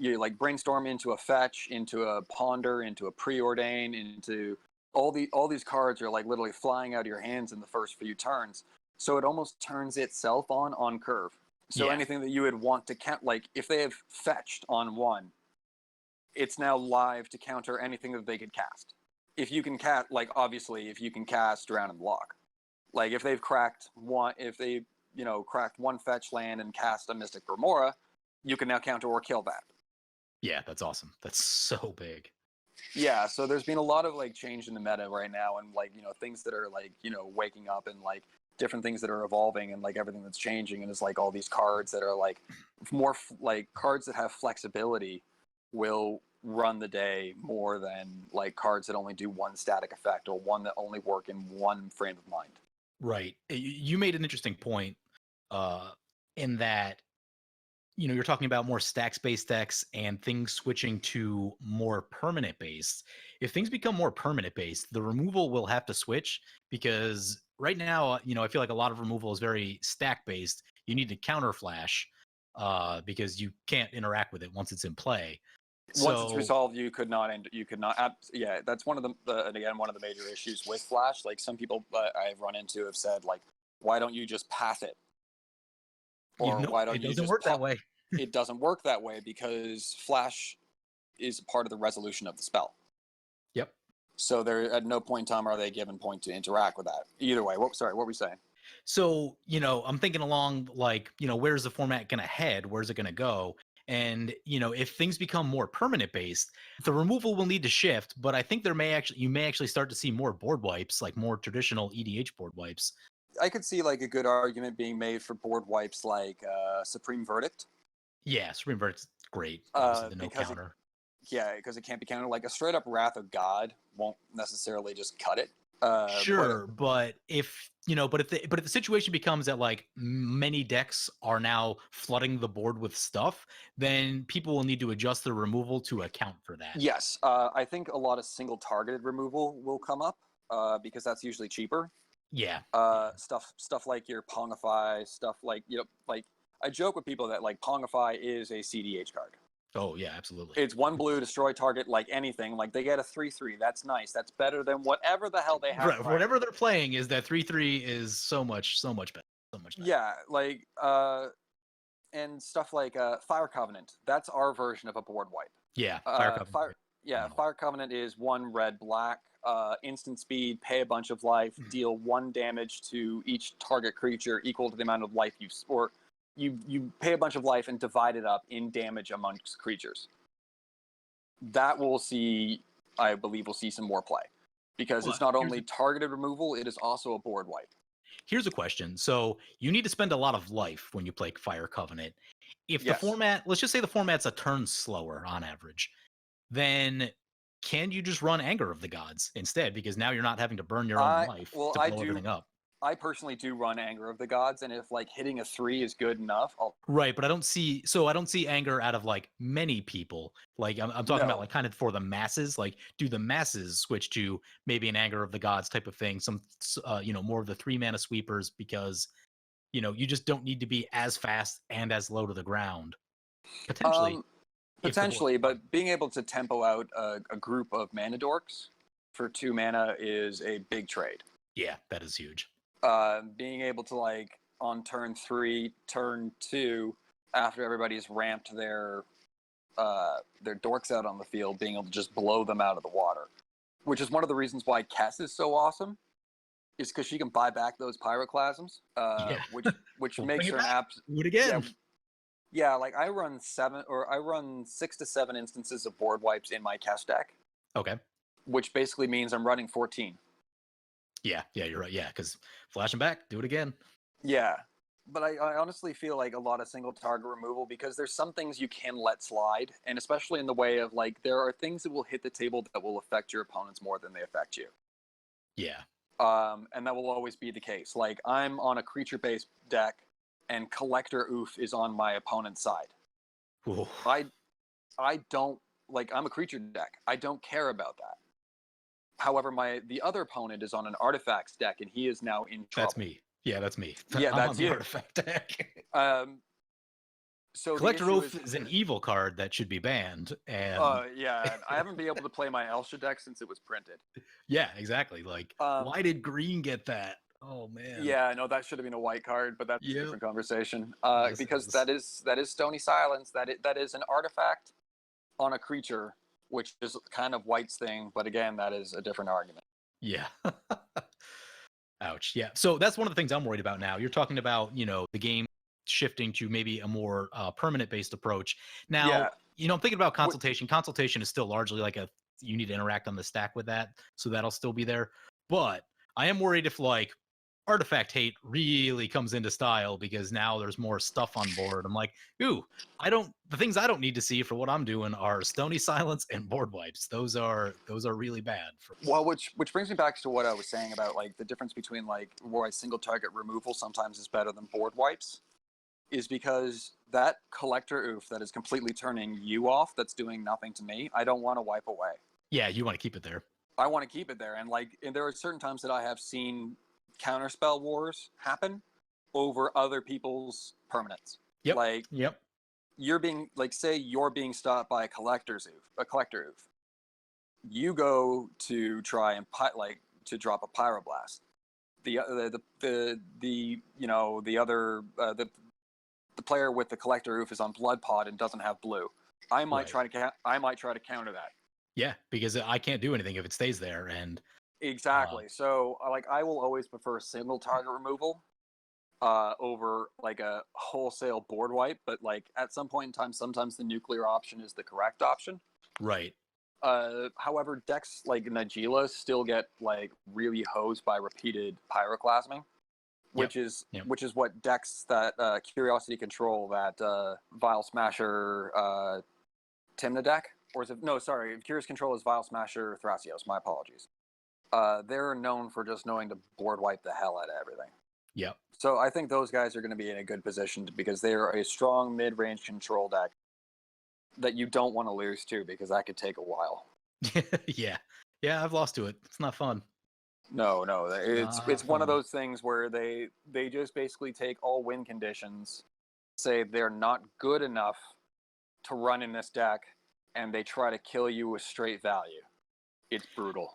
You like brainstorm into a fetch, into a ponder, into a preordain, into all these cards are like literally flying out of your hands in the first few turns. So it almost turns itself on curve. So Yeah. anything that you would want to count, like if they have fetched on one, it's now live to counter anything that they could cast. If you can cast, like obviously, if you can cast Drown in the Lock, like if they've cracked one, if they cracked one fetch land and cast a Mystic Remora, you can now counter or kill that. Yeah. That's awesome. That's so big. Yeah, so there's been a lot of like change in the meta right now, and like things that are like waking up, and like different things that are evolving, and like everything that's changing, and it's like all these cards that are like more like cards that have flexibility will run the day more than like cards that only do one static effect or one that only work in one frame of mind. Right. You made an interesting point uh, in that you're talking about more stacks based decks and things switching to more permanent based. If things become more permanent based, the removal will have to switch because right now, I feel like a lot of removal is very stack based. You need to counter flash because you can't interact with it once it's in play. Once it's So resolved, you could not yeah, that's one of and again one of the major issues with Flash. Like some people I've run into have said like, why don't you just path it, or nope, why it don't you doesn't just work that way. it doesn't work that way because Flash is part of the resolution of the spell. Yep. So there at no point in time are they given point to interact with that. Either way, what were we saying? So, I'm thinking along like, where's the format going to head? Where's it going to go? And, if things become more permanent based, the removal will need to shift, but I think you may actually start to see more board wipes, like more traditional EDH board wipes. I could see like a good argument being made for board wipes like Supreme Verdict. Yeah, Supreme Verdict's great. Obviously, the no Because it counter. yeah, because it can't be countered. Like a straight up Wrath of God won't necessarily just cut it. But Sure, but but if the situation becomes that like many decks are now flooding the board with stuff, then people will need to adjust their removal to account for that. yes, I think a lot of single targeted removal will come up because that's usually cheaper. Yeah. Yeah. Stuff like your Pongify, stuff like like I joke with people that like Pongify is a CDH card. Oh, yeah, absolutely. It's one blue, destroy target, like anything. Like they get a 3/3. That's nice. That's better than whatever the hell they have. Right, whatever they're playing is that 3/3 is so much better, so much better. Yeah, like and stuff like Fire Covenant. That's our version of a board wipe. Yeah, Fire Covenant. Fire Covenant is one red black, instant speed, pay a bunch of life, deal 1 damage to each target creature equal to the amount of life you pay a bunch of life and divide it up in damage amongst creatures. That I believe we'll see some more play because Well, it's not only targeted removal, it is also a board wipe. here's a question. So you need to spend a lot of life when you play Fire Covenant. If the Yes. format, let's just say the format's a turn slower on average, then can you just run Anger of the Gods instead? Because now you're not having to burn your own life to blow everything up. I personally do run Anger of the Gods, and if like hitting a 3 is good enough, Right, but I don't see anger out of like many people. Like I'm talking about no. like kind of for the masses. Like, do the masses switch to maybe an Anger of the Gods type of thing? Some more of the 3-mana sweepers because you just don't need to be as fast and as low to the ground. Potentially, if the board. Potentially, but being able to tempo out a group of mana dorks for 2 mana is a big trade. Yeah, that is huge. Being able to like on turn 3, turn 2, after everybody's ramped their dorks out on the field, being able to just blow them out of the water, which is one of the reasons why Kess is so awesome. Is because she can buy back those pyroclasms, Yeah. which We'll makes bring it her an back. app. Do it Yeah, again. yeah. Like I run 6 to 7 instances of board wipes in my Kess deck, Okay. which basically means I'm running 14. Yeah, you're right. Yeah, because flashing back, do it again. Yeah, but I honestly feel like a lot of single target removal, because there's some things you can let slide, and especially in the way of like there are things that will hit the table that will affect your opponents more than they affect you. Yeah. And that will always be the case. Like I'm on a creature-based deck, and Collector Oof is on my opponent's side. Ooh, I don't like. I'm a creature deck. I don't care about that. However, the other opponent is on an artifacts deck, and he is now in trouble. that's me. Yeah, that's me. Yeah, I'm on that's the you. artifact deck. So the Collector issue Oath is, is an evil card that should be banned, and yeah, I haven't been able to play my Elsha deck since it was printed. yeah, exactly. Like, why did green get that? Oh man. Yeah, no, that should have been a white card, but that's a Yep. different conversation. Yes, it Because is. that is Stony Silence. That is an artifact on a creature, which is kind of White's thing, but again, that is a different argument. Yeah. Ouch. Yeah. So that's one of the things I'm worried about now. You're talking about, the game shifting to maybe a more permanent based approach. Now, Yeah, I'm thinking about consultation. Consultation is still largely like you need to interact on the stack with that. So that'll still be there. But I am worried if like artifact hate really comes into style, because now there's more stuff on board. I'm like, ooh, the things I don't need to see for what I'm doing are Stony Silence and board wipes. Those are really bad. well, which brings me back to what I was saying about like the difference between like why single target removal sometimes is better than board wipes, is because that Collector Oof that is completely turning you off, that's doing nothing to me, I don't want to wipe away. Yeah, you want to keep it there. I want to keep it there, and there are certain times that I have seen counterspell wars happen over other people's permanents. Yep. Like Yep. you're being like, say you're being stopped by a Collector Oof. You go to try and to drop a Pyroblast. The player with the Collector Oof is on Blood Pod and doesn't have blue. I might Right. try to counter that. Yeah, because I can't do anything if it stays there. And Exactly. So I will always prefer single target removal over like a wholesale board wipe. But like at some point in time, sometimes the nuclear option is the correct option. right. However, decks like Nagila still get like really hosed by repeated pyroclasming, which is what decks that Curiosity Control, that Vile Smasher Timna deck, or is it no? Sorry, Curious Control is Vile Smasher Thrasios. My apologies. They're known for just knowing to board wipe the hell out of everything. Yep. So I think those guys are going to be in a good position because they are a strong mid-range control deck that you don't want to lose to, because that could take a while. Yeah. Yeah, I've lost to it. It's not fun. No, it's one of those things where they just basically take all win conditions, say they're not good enough to run in this deck, and they try to kill you with straight value. It's brutal.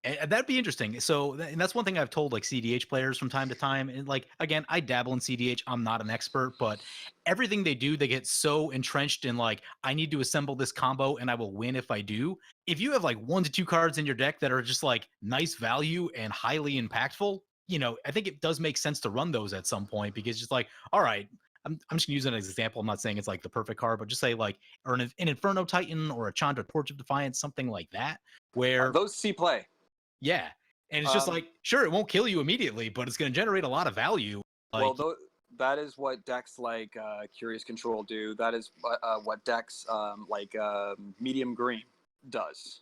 And that'd be interesting. So, and that's one thing I've told like CDH players from time to time. And like, again, I dabble in CDH. I'm not an expert, but everything they do, they get so entrenched in like, I need to assemble this combo and I will win if I do. If you have like 1 to 2 cards in your deck that are just like nice value and highly impactful, I think it does make sense to run those at some point, because it's like, all right, I'm just gonna use it as an example. I'm not saying it's like the perfect card, but just say like, or an Inferno Titan or a Chandra Torch of Defiance, something like that, where Those see play. yeah. And it's just like, sure, it won't kill you immediately, but it's going to generate a lot of value. Like, well, that is what decks like Curious Control do. That is what decks like Medium Green does.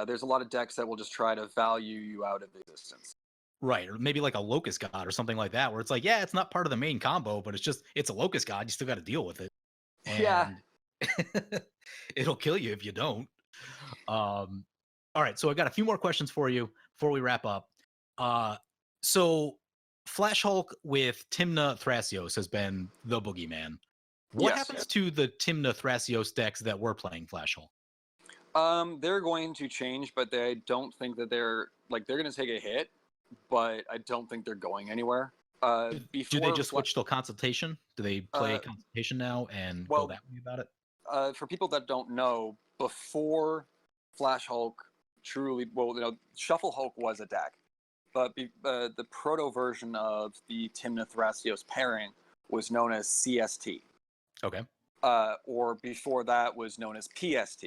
There's a lot of decks that will just try to value you out of existence. right. Or maybe like a Locust God or something like that, where it's like, yeah, it's not part of the main combo, but it's a Locust God. You still got to deal with it. And yeah. It'll kill you if you don't. All right, so I got a few more questions for you before we wrap up. So Flash Hulk with Timna Thrasios has been the boogeyman. What happens to the Timna Thrasios decks that were playing Flash Hulk? They're going to change, but I don't think that they're going to take a hit, but I don't think they're going anywhere. Do they Before just switch to consultation? Do they play uh, consultation now and go well, that way about it? for people that don't know, before Flash Hulk truly, well, Shuffle Hulk was a deck, but the proto version of the Timna Thrasios pairing was known as CST. Okay. Or before that was known as PST,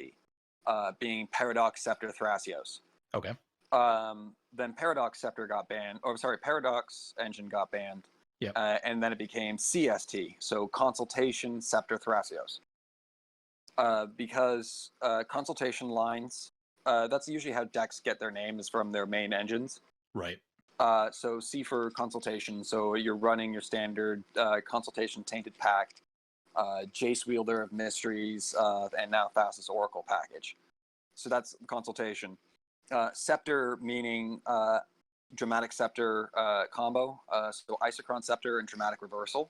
being Paradox Scepter Thrasios. Okay. Then Paradox Scepter got banned, or sorry, Paradox Engine got banned, Yep. and then it became CST, so Consultation Scepter Thrasios. Because consultation lines, that's usually how decks get their name, is from their main engines. Right. So C for consultation, so you're running your standard consultation tainted pact, Jace Wielder of Mysteries, and now Thassa's Oracle package. So that's consultation. Scepter meaning dramatic scepter combo, so Isochron Scepter and dramatic reversal.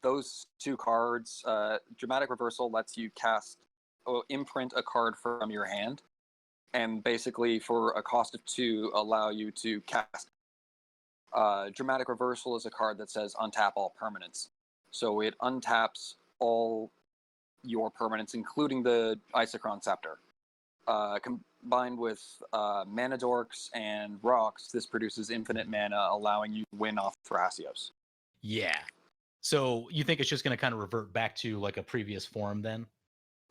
Those two cards, dramatic reversal lets you imprint a card from your hand, and basically for a cost of 2 allow you to cast. Dramatic reversal is a card that says untap all permanents, so it untaps all your permanents, including the Isochron Scepter. Combined with mana dorks and rocks, this produces infinite mana, allowing you to win off Thrasios. Yeah. So you think it's just going to kind of revert back to like a previous form then?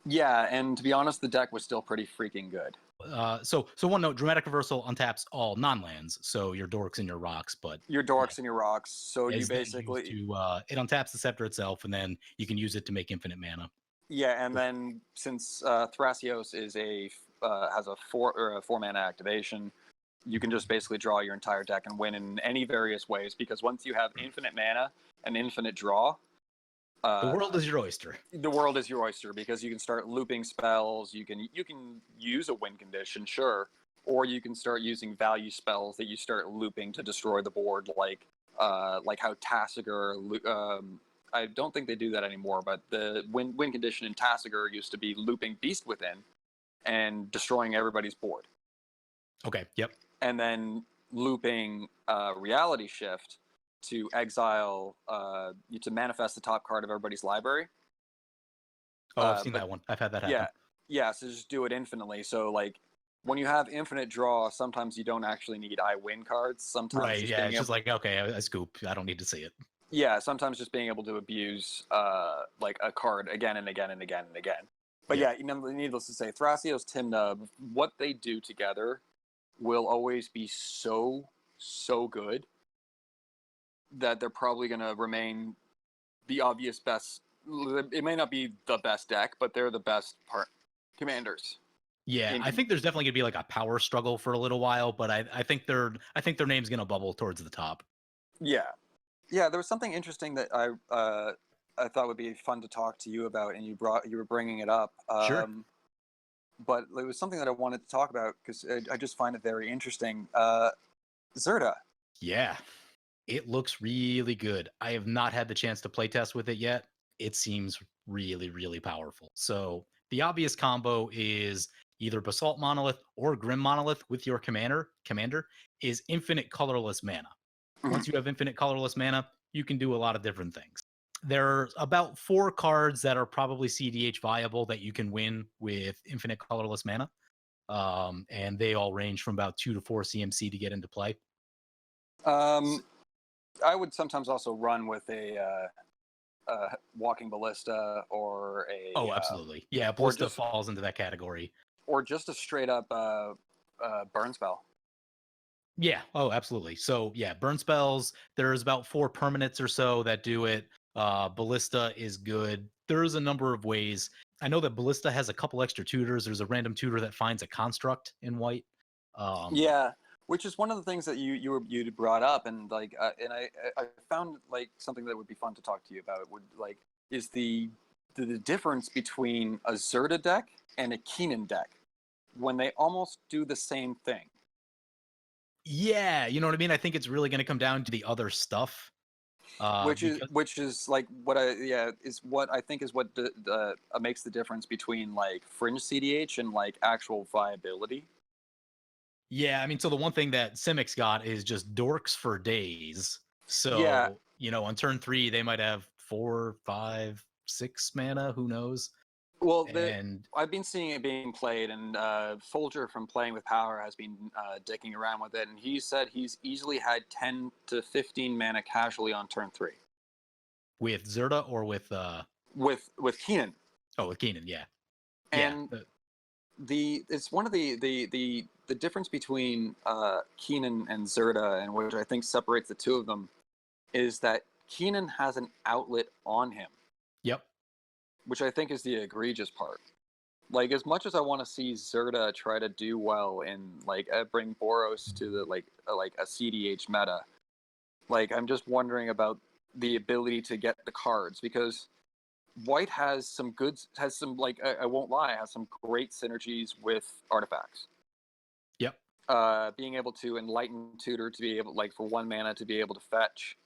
Yeah, and to be honest, the deck was still pretty freaking good. So one note: dramatic reversal untaps all non-lands, so your dorks and your rocks, but your dorks and your rocks. So you basically it untaps the scepter itself, and then you can use it to make infinite mana. Yeah, and then since Thrasios is has a 4 mana activation, you can just basically draw your entire deck and win in any various ways. Because once you have infinite mana and infinite draw, the world is your oyster. The world is your oyster, because you can start looping spells. You can use a win condition, sure, or you can start using value spells that you start looping to destroy the board, like how Tasigur. I don't think they do that anymore, but the win condition in Tasigur used to be looping Beast Within and destroying everybody's board. Okay. Yep. And then looping Reality Shift to exile, to manifest the top card of everybody's library. Oh, I've seen that one. I've had that happen. Yeah. So just do it infinitely. So like, when you have infinite draw, sometimes you don't actually need I win cards. Sometimes right. Yeah. It's just like, okay, I scoop. I don't need to see it. Yeah. Sometimes just being able to abuse like a card again and again and again and again. But yeah, needless to say, Thrasios, Timna, what they do together will always be so good that they're probably going to remain the obvious best. It may not be the best deck, but they're the best commanders. Yeah, I think there's definitely gonna be like a power struggle for a little while, but I think their name's gonna bubble towards the top. Yeah. There was something interesting that I thought would be fun to talk to you about, and you were bringing it up. Sure. But it was something that I wanted to talk about because I just find it very interesting. Zerda. Yeah, it looks really good. I have not had the chance to play test with it yet. It seems really, really powerful. So the obvious combo is either Basalt Monolith or Grim Monolith with your commander is infinite colorless mana. Once you have infinite colorless mana, you can do a lot of different things. There are about 4 cards that are probably CDH viable that you can win with infinite colorless mana. And they all range from about 2 to 4 CMC to get into play. I would sometimes also run with a Walking Ballista or a... Oh, absolutely. Yeah, Ballista falls into that category. Or just a straight up burn spell. Yeah. Oh, absolutely. So yeah, burn spells. There's about 4 permanents or so that do it. Ballista is good. There's a number of ways. I know that Ballista has a couple extra tutors. There's a random tutor that finds a construct in white. Yeah, which is one of the things that you brought up, and like, and I found like something that would be fun to talk to you about. Is the difference between a Zerda deck and a Keenan deck when they almost do the same thing. Yeah, you know what I mean? I think it's really going to come down to the other stuff. Which is like what I think is what makes the difference between like fringe CDH and like actual viability. Yeah, I mean, so the one thing that Simics got is just dorks for days. Yeah, So, on turn 3, they might have 4, 5, 6 mana, who knows? well, And I've been seeing it being played, and Folger from Playing with Power has been dicking around with it, and he said he's easily had 10 to 15 mana casually on turn 3 with Zerda or with with Keenan. with Keenan, yeah. Yeah. And it's one of the difference between Keenan and Zerda, and which I think separates the two of them, is that Keenan has an outlet on him, Yep. which I think is the egregious part. Like, as much as I want to see Zerda try to do well and like bring Boros to the like a CDH meta, like I'm just wondering about the ability to get the cards, because White has some like I won't lie, has some great synergies with artifacts. Yep. Being able to enlighten tutor to be able, like, for 1 mana to be able to fetch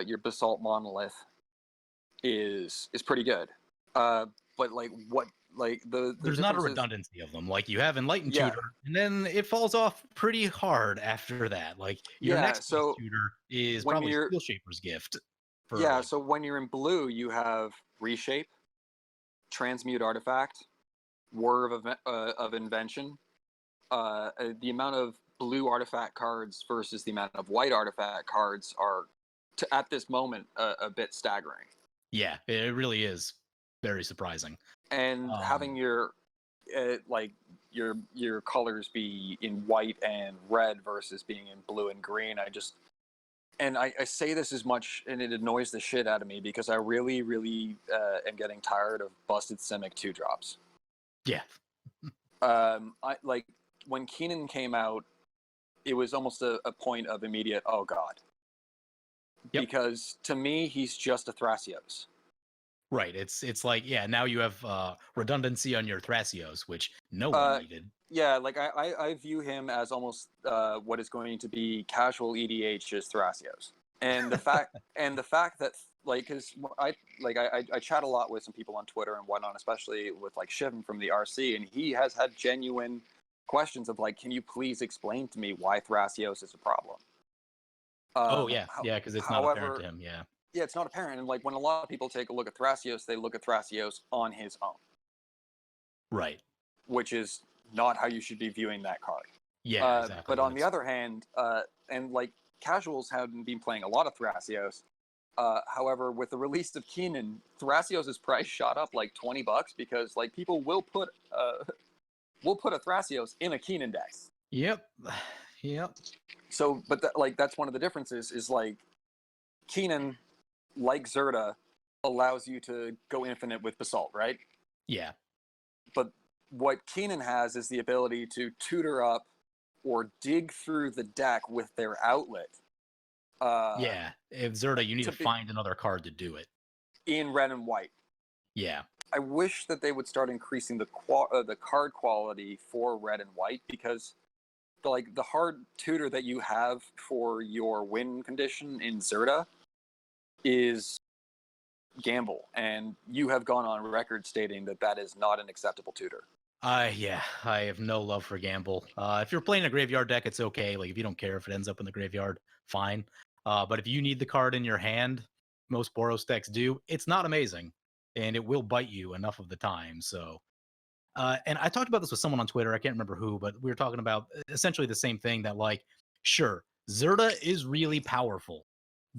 your basalt monolith is pretty good. But like what like the There's not a difference is, redundancy of them. Like, you have Enlightened yeah, Tutor, and then it falls off pretty hard after that. Like, your yeah. next best So tutor is when probably you're Steel Shaper's Gift for yeah, like. so when you're in blue, you have reshape, transmute artifact, whir of invention. The amount of blue artifact cards versus the amount of white artifact cards are, at this moment, a bit staggering. Yeah, it really is very surprising. And having your like your colors be in white and red versus being in blue and green, I say this as much, and it annoys the shit out of me, because I really, really am getting tired of busted Simic 2-drops. Yeah. I like when Keenan came out, it was almost a point of immediate oh god, Yep. because to me he's just a Thrasios. Right. It's like, yeah, now you have redundancy on your Thrasios, which no one Uh, needed. yeah, like I view him as almost what is going to be casual EDH's Thrasios, and the fact that, like, because I chat a lot with some people on Twitter and whatnot, especially with like Shivan from the RC, and he has had genuine questions of like, can you please explain to me why Thrasios is a problem? Oh yeah, yeah, because it's not apparent to However, him. Yeah. yeah, it's not apparent, and like when a lot of people take a look at Thrasios, they look at Thrasios on his own, Right. which is not how you should be viewing that card. Yeah. Exactly. But on the That's other hand, and like casuals haven't been playing a lot of Thrasios. However, with the release of Keenan, Thrasios' price shot up like $20 because like people will put a Thrasios in a Keenan deck. Yep. Yep. So, but that's one of the differences is like Keenan, like Zerda, allows you to go infinite with Basalt, right? Yeah. But what Keenan has is the ability to tutor up or dig through the deck with their outlet. Yeah. If Zerda, you need to To be find another card to do it. in red and white. Yeah. I wish that they would start increasing the card quality for red and white, because the hard tutor that you have for your win condition in Zerda is Gamble, and you have gone on record stating that that is not an acceptable tutor. Yeah, I have no love for Gamble. If you're playing a graveyard deck, it's okay. Like, if you don't care if it ends up in the graveyard, fine. But if you need the card in your hand, most Boros decks do, it's not amazing. And it will bite you enough of the time. So, and I talked about this with someone on Twitter. I can't remember who, but we were talking about essentially the same thing, that, like, sure, Zerda is really powerful.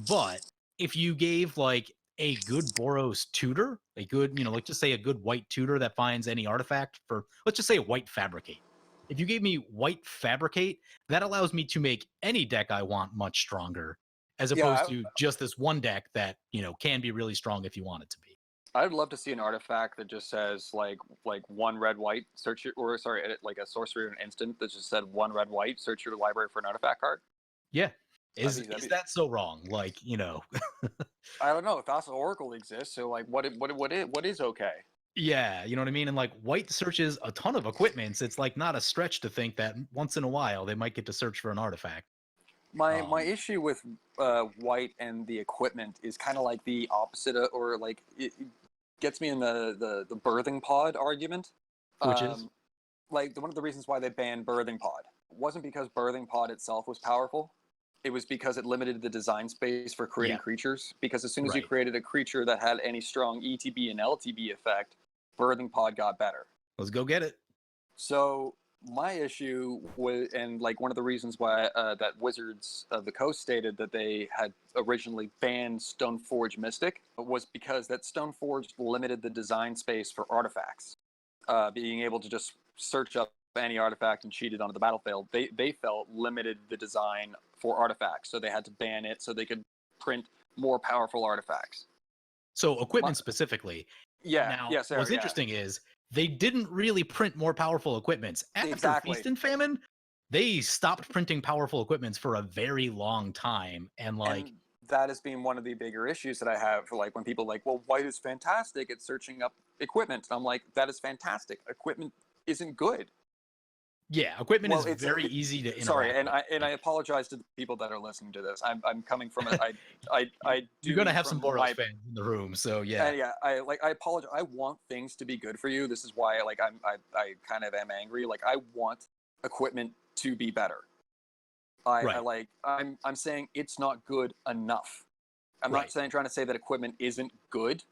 But if you gave, like, a good Boros tutor, a good, like, just say a good white tutor that finds any artifact for, let's just say, a white fabricate. If you gave me white fabricate, that allows me to make any deck I want much stronger, as opposed Yeah, to just this one deck that, can be really strong if you want it to be. I'd love to see an artifact that just says like one red white search your, or sorry, like a sorcery or an instant that just said one red white search your library for an artifact card. Yeah. That'd Is be that so wrong? Like, I don't know if that's Oracle exists. So like, what is okay? yeah, you know what I mean? And like, white searches a ton of equipments. It's like not a stretch to think that once in a while they might get to search for an artifact. My issue with white and the equipment is kind of like the opposite or like it gets me in the birthing pod argument. Which is, Like one of the reasons why they banned birthing pod wasn't because birthing pod itself was powerful. It was because it limited the design space for creating Yeah, creatures. Because as soon as you right. created a creature that had any strong ETB and LTB effect, Birthing Pod got better. Let's go get it. So my issue was, and like one of the reasons why that Wizards of the Coast stated that they had originally banned Stoneforge Mystic was because that Stoneforge limited the design space for artifacts. Being able to just search up any artifact and cheat it onto the battlefield, they felt limited the design for artifacts, so they had to ban it so they could print more powerful artifacts. So My, equipment specifically. yeah, Now, yeah, what's sorry, yeah, interesting is they didn't really print more powerful equipments. After exactly. Feast and Famine, they stopped printing powerful equipments for a very long time. And like, And that has been one of the bigger issues that I have for like when people like, well, white is fantastic at searching up equipment. And I'm like, that is fantastic. Equipment isn't good. yeah, equipment Well, is very easy to sorry, interact with. and I Like, apologize to the people that are listening to this. I'm coming from I you're do gonna have some from Boros my fans in the room, so yeah, yeah, I apologize. I want things to be good for you. This is why like I kind of am angry. Like I want equipment to be better. I right, like I'm saying it's not good enough. I'm not right, saying trying to say that equipment isn't good.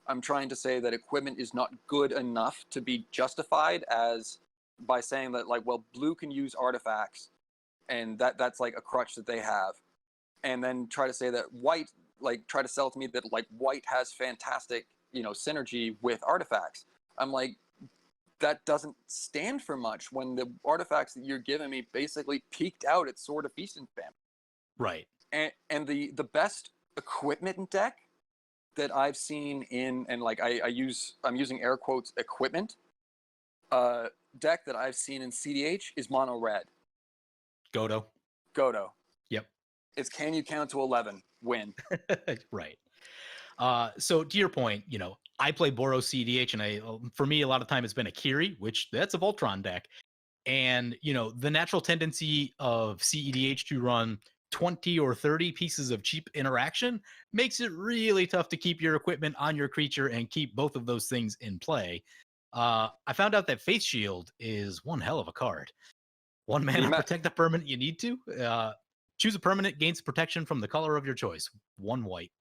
I'm trying to say that equipment is not good enough to be justified as by saying that like, well, blue can use artifacts and that's like a crutch that they have. And then try to say that white, like try to sell to me that like white has fantastic, synergy with artifacts. I'm like, that doesn't stand for much when the artifacts that you're giving me basically peaked out at Sword of Feast and Famine. right. And the best equipment deck that I've seen in, and like I'm using air quotes equipment deck that I've seen in CDH is mono red. Godo. Godo. Yep. It's can you count to 11? Win. Right. So to your point, I play Boros CDH, and for me, a lot of time it's been a Kiri, which that's a Voltron deck. And, the natural tendency of CEDH to run 20 or 30 pieces of cheap interaction makes it really tough to keep your equipment on your creature and keep both of those things in play. I found out that Faith Shield is one hell of a card. One The mana, protect the permanent you need to. Choose a permanent, gains protection from the color of your choice. One white.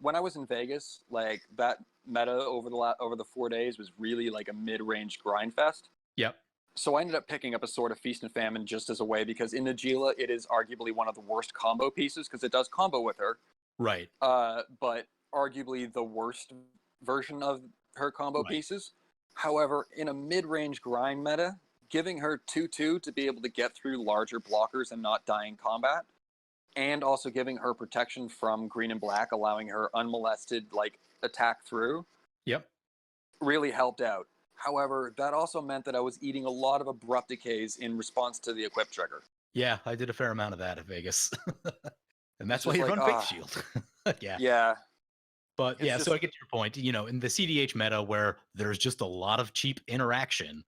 When I was in Vegas, like that meta over the 4 days was really like a mid-range grind fest. Yep. So I ended up picking up a Sword of Feast and Famine just as a way because in Najila it is arguably one of the worst combo pieces because it does combo with her, Right. but arguably the worst version of her combo Right. pieces. However, in a mid-range grind meta, giving her 2/2 to be able to get through larger blockers and not die in combat, and also giving her protection from green and black, allowing her unmolested like attack through, Yep. really helped out. However, that also meant that I was eating a lot of abrupt decays in response to the equip trigger. Yeah, I did a fair amount of that at Vegas. And It's that's why just you like, run Faith Shield. Yeah. yeah, But it's yeah, so just I get to your point. In the CDH meta where there's just a lot of cheap interaction,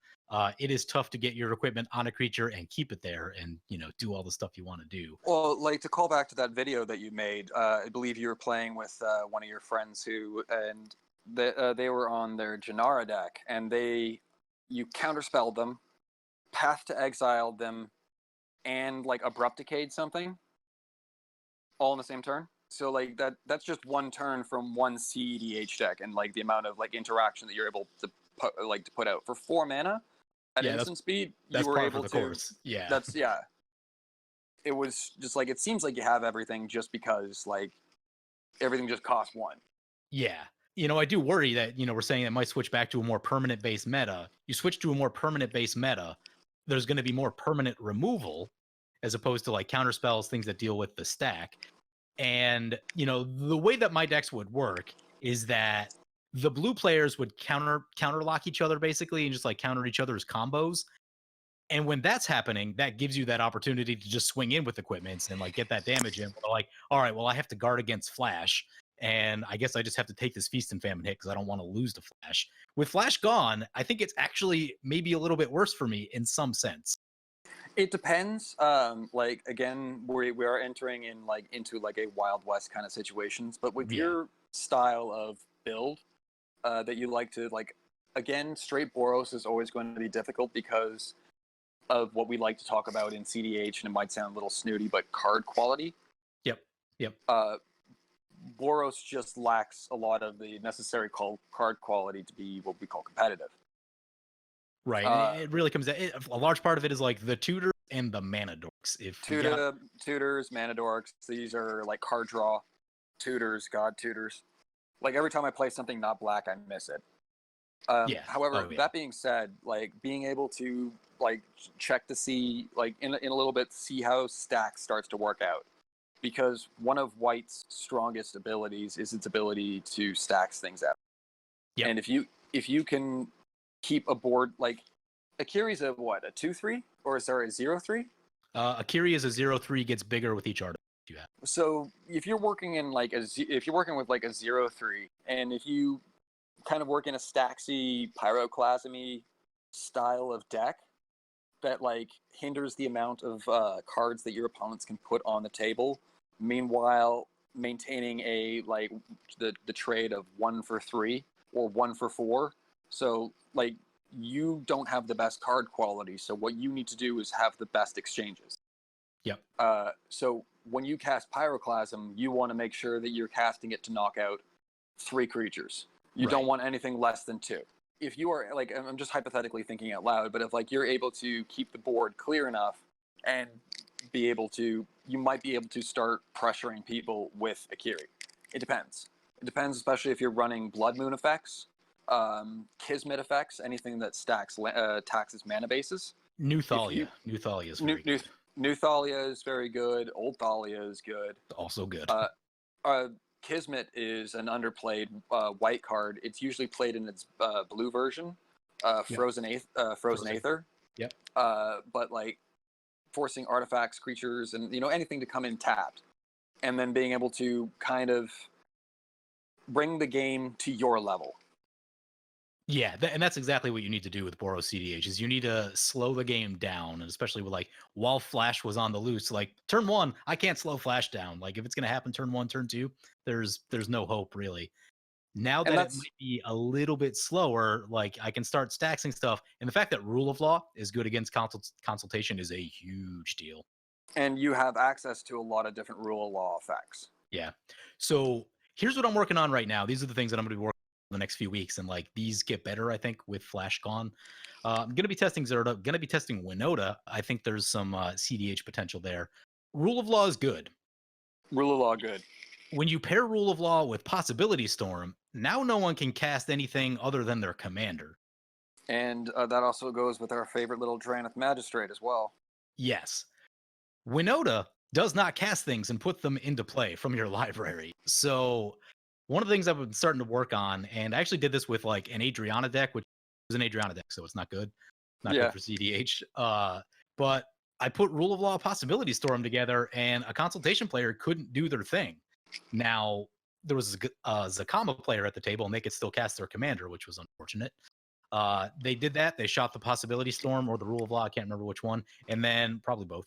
it is tough to get your equipment on a creature and keep it there and, do all the stuff you want to do. well, like to call back to that video that you made. I believe you were playing with one of your friends and they were on their Janara deck, and you counterspelled them, Path to Exile them, and like abrupt decayed something all in the same turn. So like that's just one turn from one CEDH deck, and like the amount of like interaction that you're able to put out for 4 mana at Yeah, that's instant speed. You that's were par for able the to. course. Yeah. That's yeah. It was just like it seems like you have everything just because like everything just costs one. Yeah. I do worry that, we're saying it might switch back to a more permanent base meta. You switch to a more permanent base meta, there's going to be more permanent removal as opposed to like counter spells, things that deal with the stack. And, the way that my decks would work is that the blue players would counter lock each other basically and just like counter each other's combos. And when that's happening, that gives you that opportunity to just swing in with equipments and like get that damage in. Like, all right, well, I have to guard against Flash. And I guess I just have to take this Feast and Famine hit because I don't want to lose to Flash. With Flash gone, I think it's actually maybe a little bit worse for me in some sense. It depends. Like again, we are entering into like a Wild West kind of situations. But with Yeah. your style of build, that you like to like, again, straight Boros is always going to be difficult because of what we like to talk about in CDH, and it might sound a little snooty, but card quality. Yep. Boros just lacks a lot of the necessary card quality to be what we call competitive. Right, and it really comes down. A large part of it is like the tutors and the mana dorks. If you got Tutors, mana dorks, these are like card draw tutors, god tutors. Like every time I play something not black, I miss it. yeah. However, Oh, yeah. that being said, like being able to like check to see like in a little bit see how stack starts to work out, because one of White's strongest abilities is its ability to stack things out. Yep. And if you can keep a board like Akiri's a what, a 2/3 or is there a 0/3? Akiri is a 0/3, gets bigger with each artifact you have. So if you're working in like if you're working with like a 0/3, and if you kind of work in a Staxy Pyroclasmy style of deck that like hinders the amount of cards that your opponents can put on the table, meanwhile maintaining a like the trade of 1 for 3 or 1 for 4. So like you don't have the best card quality, so what you need to do is have the best exchanges. Yep. So when you cast Pyroclasm, you want to make sure that you're casting it to knock out 3 creatures. You don't want anything less than 2. If you are like, I'm just hypothetically thinking out loud, but if like you're able to keep the board clear enough and be able to, you might be able to start pressuring people with Akiri. It depends. It depends, especially if you're running Blood Moon effects, Kismet effects, anything that taxes mana bases. New Thalia. New Thalia is very good. New Thalia is very good. Old Thalia is good. Also good. Kismet is an underplayed white card. It's usually played in its blue version, Frozen Aether. Yep. But like forcing artifacts, creatures, and anything to come in tapped, and then being able to kind of bring the game to your level. Yeah, and that's exactly what you need to do with Boros CDH is you need to slow the game down, and especially with like while Flash was on the loose, like turn 1, I can't slow Flash down. Like if it's gonna happen turn 1, turn 2, there's no hope really. Now that it might be a little bit slower, like I can start stacking stuff, and the fact that Rule of Law is good against consultation is a huge deal. And you have access to a lot of different Rule of Law effects. Yeah. So here's what I'm working on right now. These are the things that I'm going to be working on the next few weeks, and like these get better, I think, with Flash gone. I'm going to be testing Zerda. Going to be testing Winota. I think there's some CDH potential there. Rule of Law is good. Rule of Law good. When you pair Rule of Law with Possibility Storm, now no one can cast anything other than their commander. And that also goes with our favorite little Drannith Magistrate as well. Yes. Winota does not cast things and put them into play from your library. So one of the things I've been starting to work on, and I actually did this with like an Adriana deck, which is an Adriana deck, so it's not good. Not good for CDH. But I put Rule of Law Possibility Storm together, and a Consultation player couldn't do their thing. Now, there was a Zakama player at the table, and they could still cast their commander, which was unfortunate. They did that. They shot the Possibility Storm or the Rule of Law. I can't remember which one. And then probably both.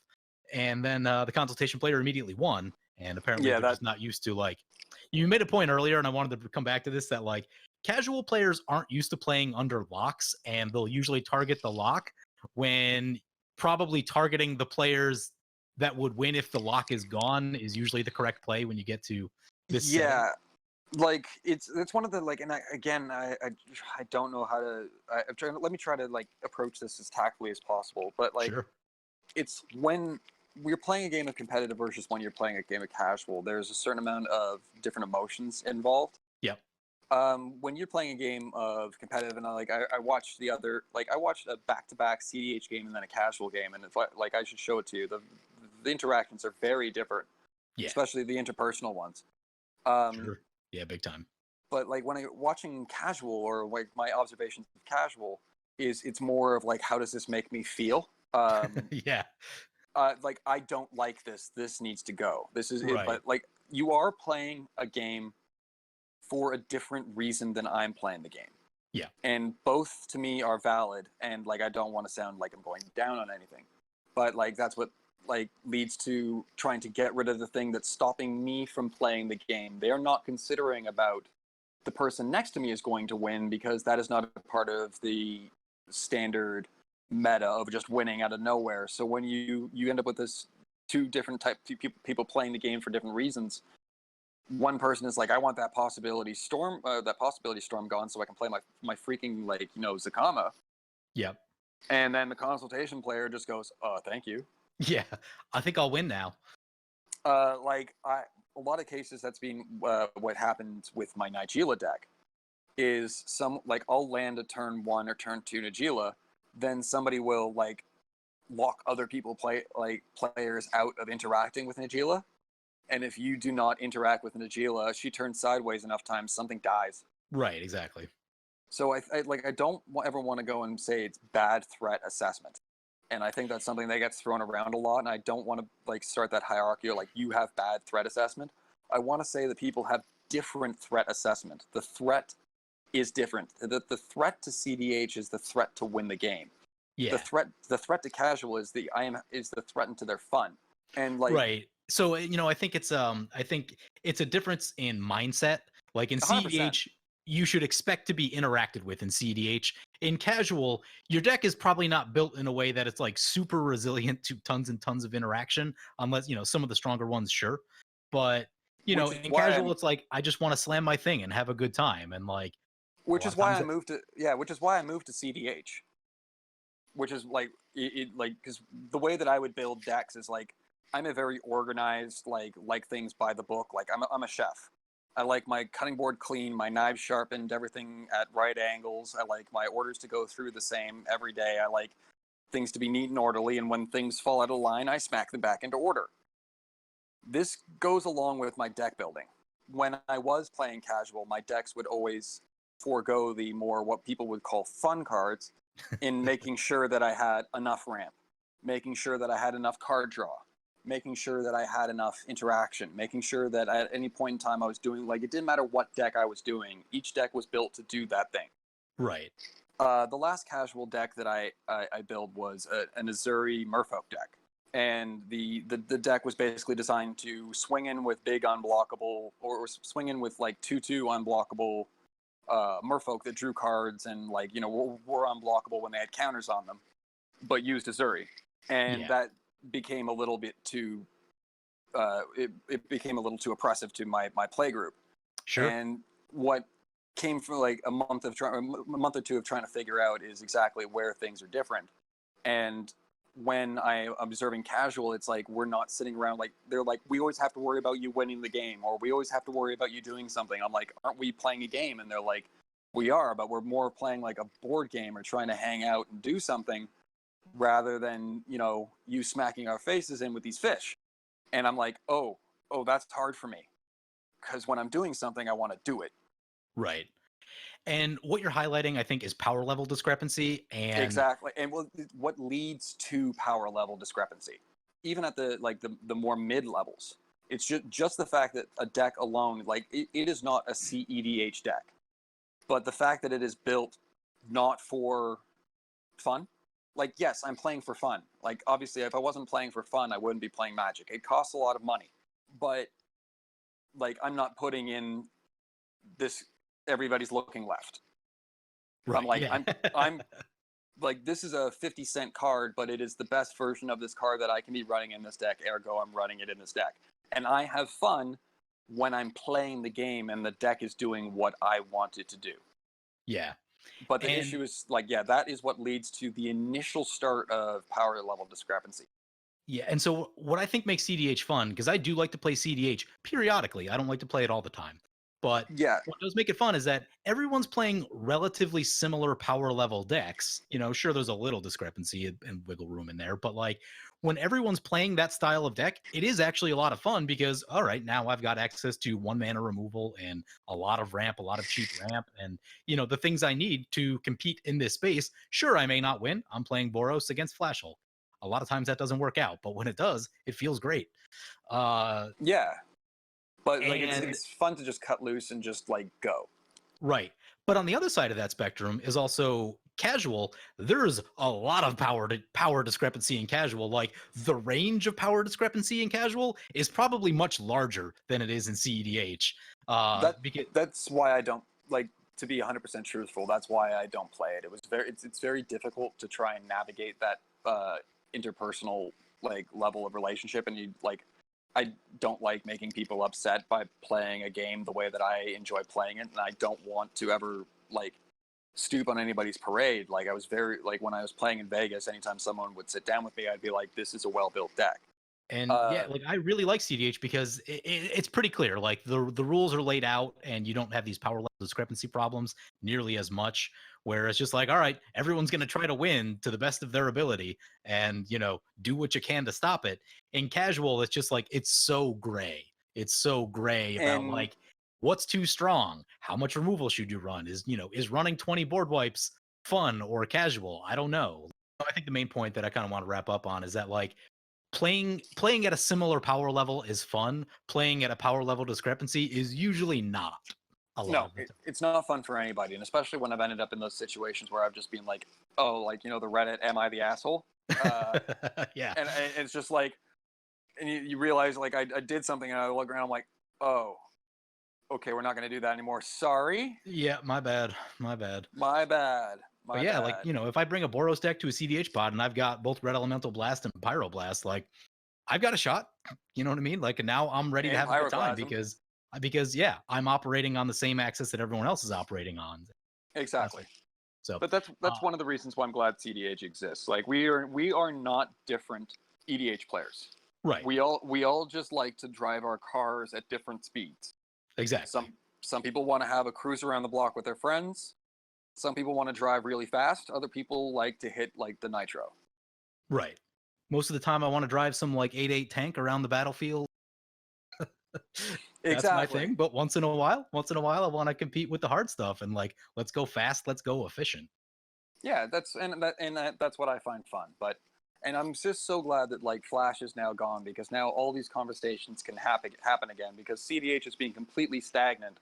And then the Consultation player immediately won. And apparently they're just not used to like, you made a point earlier, and I wanted to come back to this, that like casual players aren't used to playing under locks, and they'll usually target the lock when probably targeting the players that would win if the lock is gone is usually the correct play when you get to this setting. Like it's one of the like, and I don't know how to. Let me try to like approach this as tactfully as possible. But like, it's when we're playing a game of competitive versus when you're playing a game of casual. There's a certain amount of different emotions involved. Yep. When you're playing a game of competitive, and I watched I watched a back-to-back CDH game and then a casual game, and it's like I should show it to you. The interactions are very different, especially the interpersonal ones. Yeah, big time. But like when I'm watching casual, or like my observations of casual is it's more of like, how does this make me feel? Like I don't like this. This needs to go. This is it. But like you are playing a game for a different reason than I'm playing the game. Yeah. And both to me are valid. And like I don't want to sound like I'm going down on anything, but like that's what like leads to trying to get rid of the thing that's stopping me from playing the game. They're not considering about the person next to me is going to win, because that is not a part of the standard meta of just winning out of nowhere. So when you end up with this two different type people playing the game for different reasons, one person is like, I want that possibility storm gone so I can play my freaking Zakama. Yep. And then the consultation player just goes, thank you. Yeah, I think I'll win now. A lot of cases that's been what happened with my Nigella deck is I'll land a turn 1 or turn 2 Nigella, then somebody will lock other players out of interacting with Nigella. And if you do not interact with Nigella, she turns sideways enough times, something dies. Right, exactly. So I don't ever want to go and say it's bad threat assessment. And I think that's something that gets thrown around a lot. And I don't want to start that hierarchy of you have bad threat assessment. I want to say that people have different threat assessment. The threat is different. The threat to CDH is the threat to win the game. Yeah. The threat to casual is the threat to their fun. And right. So I think it's a difference in mindset. Like in 100%. CEDH, you should expect to be interacted with in CEDH. In casual, your deck is probably not built in a way that it's super resilient to tons and tons of interaction, unless some of the stronger ones, sure. But in casual, it's I just want to slam my thing and have a good time, and which is why I moved to CDH. Which is because the way that I would build decks is I'm a very organized, like things by the book. I'm a chef. I like my cutting board clean, my knives sharpened, everything at right angles. I like my orders to go through the same every day. I like things to be neat and orderly, and when things fall out of line, I smack them back into order. This goes along with my deck building. When I was playing casual, my decks would always forego the more what people would call fun cards in making sure that I had enough ramp, making sure that I had enough card draw, making sure that I had enough interaction, making sure that at any point in time I was doing, it didn't matter what deck I was doing, each deck was built to do that thing. Right. The last casual deck that I built was an Azuri Merfolk deck. And the deck was basically designed to swing in with big unblockable, or swing in with 2/2 unblockable Merfolk that drew cards and were unblockable when they had counters on them, but used Azuri. And that became a little bit too it became a little too oppressive to my play group. Sure. And what came from a month or two of trying to figure out is exactly where things are different. And when I'm observing casual, it's we're not sitting around they're we always have to worry about you winning the game, or we always have to worry about you doing something. I'm aren't we playing a game? And they're we are, but we're more playing a board game or trying to hang out and do something rather than you smacking our faces in with these fish. And I'm oh, that's hard for me, because when I'm doing something, I want to do it. Right. And what you're highlighting, I think, is power level discrepancy. And exactly. And what leads to power level discrepancy, even at the the more mid levels, it's just the fact that a deck alone, it is not a CEDH deck, but the fact that it is built not for fun. Yes, I'm playing for fun. Obviously, if I wasn't playing for fun, I wouldn't be playing Magic. It costs a lot of money, but I'm not putting in this everybody's looking left. Right. I'm this is a 50-cent card, but it is the best version of this card that I can be running in this deck, ergo I'm running it in this deck. And I have fun when I'm playing the game and the deck is doing what I want it to do. Yeah. But the issue is that is what leads to the initial start of power level discrepancy. Yeah, and so what I think makes CDH fun, because I do like to play CDH periodically. I don't like to play it all the time. But what does make it fun is that everyone's playing relatively similar power level decks. Sure, there's a little discrepancy and wiggle room in there, but when everyone's playing that style of deck, it is actually a lot of fun because, all right, now I've got access to 1 mana removal and a lot of ramp, a lot of cheap ramp, and the things I need to compete in this space. Sure, I may not win. I'm playing Boros against Flash Hulk. A lot of times that doesn't work out, but when it does, it feels great. But it's fun to just cut loose and just go. Right. But on the other side of that spectrum is also casual. There's a lot of power discrepancy in casual. The range of power discrepancy in casual is probably much larger than it is in CEDH. That's why I don't to be 100% truthful, that's why I don't play it. It's very difficult to try and navigate that interpersonal like level of relationship, and I don't like making people upset by playing a game the way that I enjoy playing it, and I don't want to ever like stoop on anybody's parade. Like I was very like when I was playing in Vegas, anytime someone would sit down with me, I'd be like, "This is a well-built deck." And yeah, like I really like CDH because it's pretty clear. Like the rules are laid out, and you don't have these power level discrepancy problems nearly as much. Where it's just like, all right, everyone's going to try to win to the best of their ability, and do what you can to stop it. In casual, it's just like it's so gray. It's so gray about And like what's too strong, how much removal should you run? Is running 20 board wipes fun or casual? I don't know. I think the main point that I kind of want to wrap up on is that like playing at a similar power level is fun. Playing at a power level discrepancy is usually not a lot no, of the time. it's not fun for anybody, and especially when I've ended up in those situations where I've just been like, "Oh, like the Reddit, am I the asshole?" Yeah. And it's just like, and you realize like I did something, and I look around, I'm like, "Oh, okay, we're not going to do that anymore. Sorry, Yeah, my bad. My bad. my bad, But my yeah, like, bad." if I bring a Boros deck to a CDH pod and I've got both Red Elemental Blast and Pyroblast, like I've got a shot. You know what I mean? Like now I'm ready to And have a good time pyroclasm, because yeah, I'm operating on the same axis that everyone else is operating on. That's exactly. so But that's one of the reasons why I'm glad CDH exists. Like we are not different EDH players. right. We all just like to drive our cars at different speeds. Exactly. Some people want to have a cruise around the block with their friends. Some people want to drive really fast. Other people like to hit like the nitro. Right. Most of the time I want to drive some like 8/8 tank around the battlefield. That's my Exactly. thing. But once in a while, I want to compete with the hard stuff and like let's go fast, let's go efficient. Yeah, that's what I find fun. And I'm just so glad that like Flash is now gone, because now all these conversations can happen again, because CDH is being completely stagnant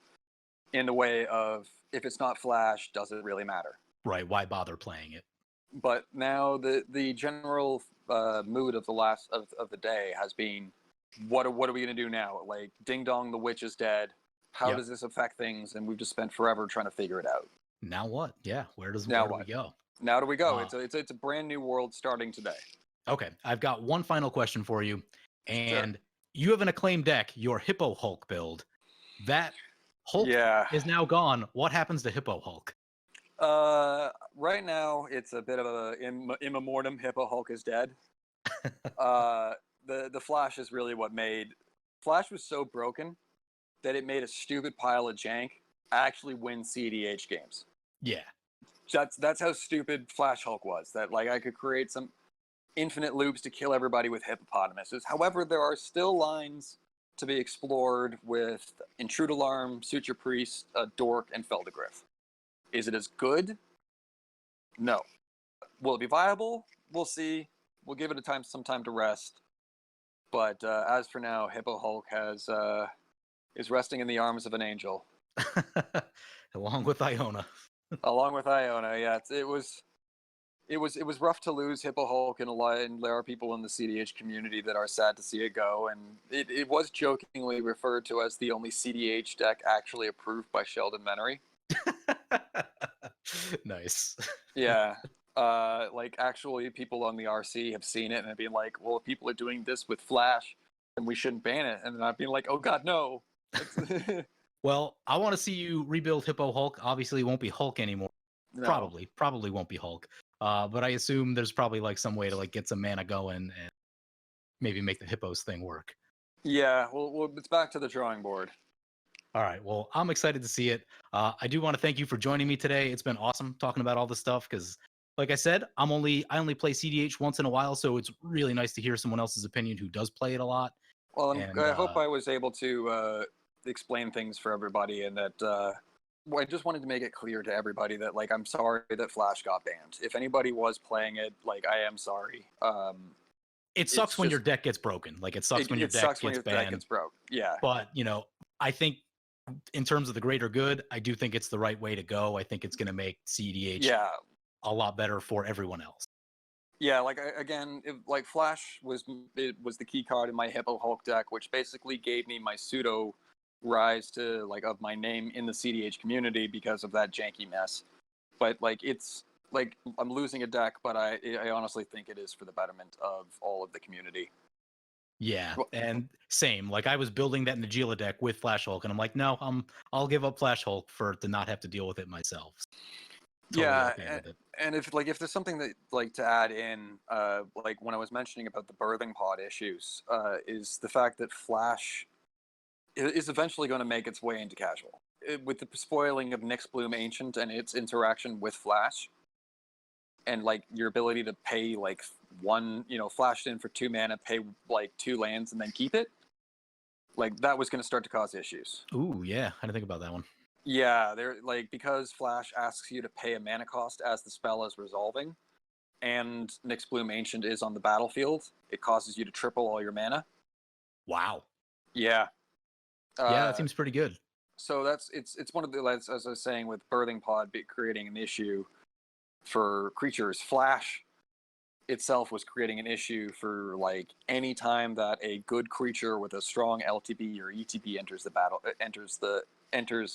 in the way of, if it's not Flash, does it really matter? Right. Why bother playing it? But now the general mood of the day has been, what are we gonna do now? Like, ding dong, the witch is dead. How Yep. does this affect things? And we've just spent forever trying to figure it out. Now what? Yeah. Where Now do we what? go? Now do we go? Uh, It's a brand new world starting today. okay. I've got one final question for you. Sure. And you have an acclaimed deck, your Hippo Hulk build. That Hulk Yeah. is now gone. What happens to Hippo Hulk? Right now it's a bit of a immemortem. Hippo Hulk is dead. Uh, the Flash is really what made Flash was so broken that it made a stupid pile of jank actually win CDH games. Yeah. That's how stupid Flash Hulk was. That like I could create some infinite loops to kill everybody with hippopotamuses. However, there are still lines to be explored with Intrude Alarm, Suture Priest, Dork, and Feldegriff. Is it as good? No. Will it be viable? We'll see. We'll give it some time to rest. But as for now, Hippo Hulk is resting in the arms of an angel, Along with Iona. along with Iona. Yeah, it was rough to lose Hippo Hulk, and there are people in the CDH community that are sad to see it go. And it was jokingly referred to as the only CDH deck actually approved by Sheldon Menery. Nice. Yeah. Like actually people on the RC have seen it and have been like, well, if people are doing this with Flash, then we shouldn't ban it. And then I've been like, oh god, no. Well, I want to see you rebuild Hippo Hulk. Obviously, it won't be Hulk anymore. No. Probably won't be Hulk. But I assume there's probably like some way to like get some mana going and maybe make the Hippos thing work. Yeah, well, it's back to the drawing board. All right. Well, I'm excited to see it. I do want to thank you for joining me today. It's been awesome talking about all this stuff because, like I said, I only play CDH once in a while, so it's really nice to hear someone else's opinion who does play it a lot. Well, And I hope I was able to explain things for everybody, and that well, I just wanted to make it clear to everybody that like I'm sorry that Flash got banned. If anybody was playing it, like I am sorry. it sucks when your deck gets broken. Like it sucks when your deck gets banned. Deck gets broke. Yeah. But I think in terms of the greater good, I do think it's the right way to go. I think it's going to make CDH Yeah. a lot better for everyone else. Yeah, like again, like Flash was the key card in my Hippo Hulk deck, which basically gave me my pseudo rise to like of my name in the CDH community because of that janky mess. But like it's like I'm losing a deck, but I honestly think it is for the betterment of all of the community. Yeah, Well, and same. Like I was building that Najila deck with Flash Hulk, and I'm like, no, I'll give up Flash Hulk to not have to deal with it myself. Totally yeah, okay with it. and if there's something that like to add in, like when I was mentioning about the birthing pod issues, is the fact that Flash is eventually going to make its way into casual. With the spoiling of Nyx Bloom Ancient and its interaction with Flash, and like your ability to pay like one, flash in for 2 mana, pay like 2 lands, and then keep it, like that was going to start to cause issues. Ooh, yeah, I didn't think about that one. Yeah, they're like because Flash asks you to pay a mana cost as the spell is resolving, and Nyx Bloom Ancient is on the battlefield, it causes you to triple all your mana. Wow. Yeah. Yeah, that Uh, seems pretty good. so it's one of the, as I was saying, with Birthing Pod creating an issue for creatures. Flash itself was creating an issue for like any time that a good creature with a strong LTB or ETB enters the battle, enters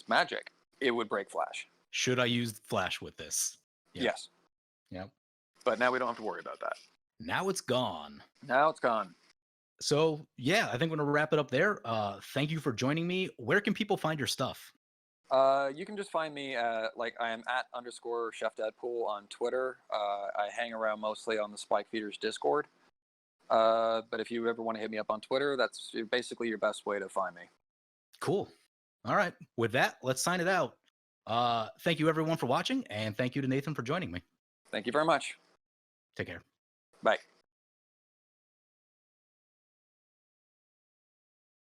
Magic, it would break Flash. Should I use Flash with this? Yeah. Yes. Yep. But now we don't have to worry about that. Now it's gone. Now it's gone. So yeah, I think we're gonna wrap it up there. Thank you for joining me. Where can people find your stuff? You can just find me like I am at _ Chef Deadpool on Twitter. I hang around mostly on the Spike Feeders Discord. But if you ever want to hit me up on Twitter, that's basically your best way to find me. Cool. All right. With that, let's sign it out. Thank you everyone for watching, and thank you to Nathan for joining me. Thank you very much. Take care. Bye.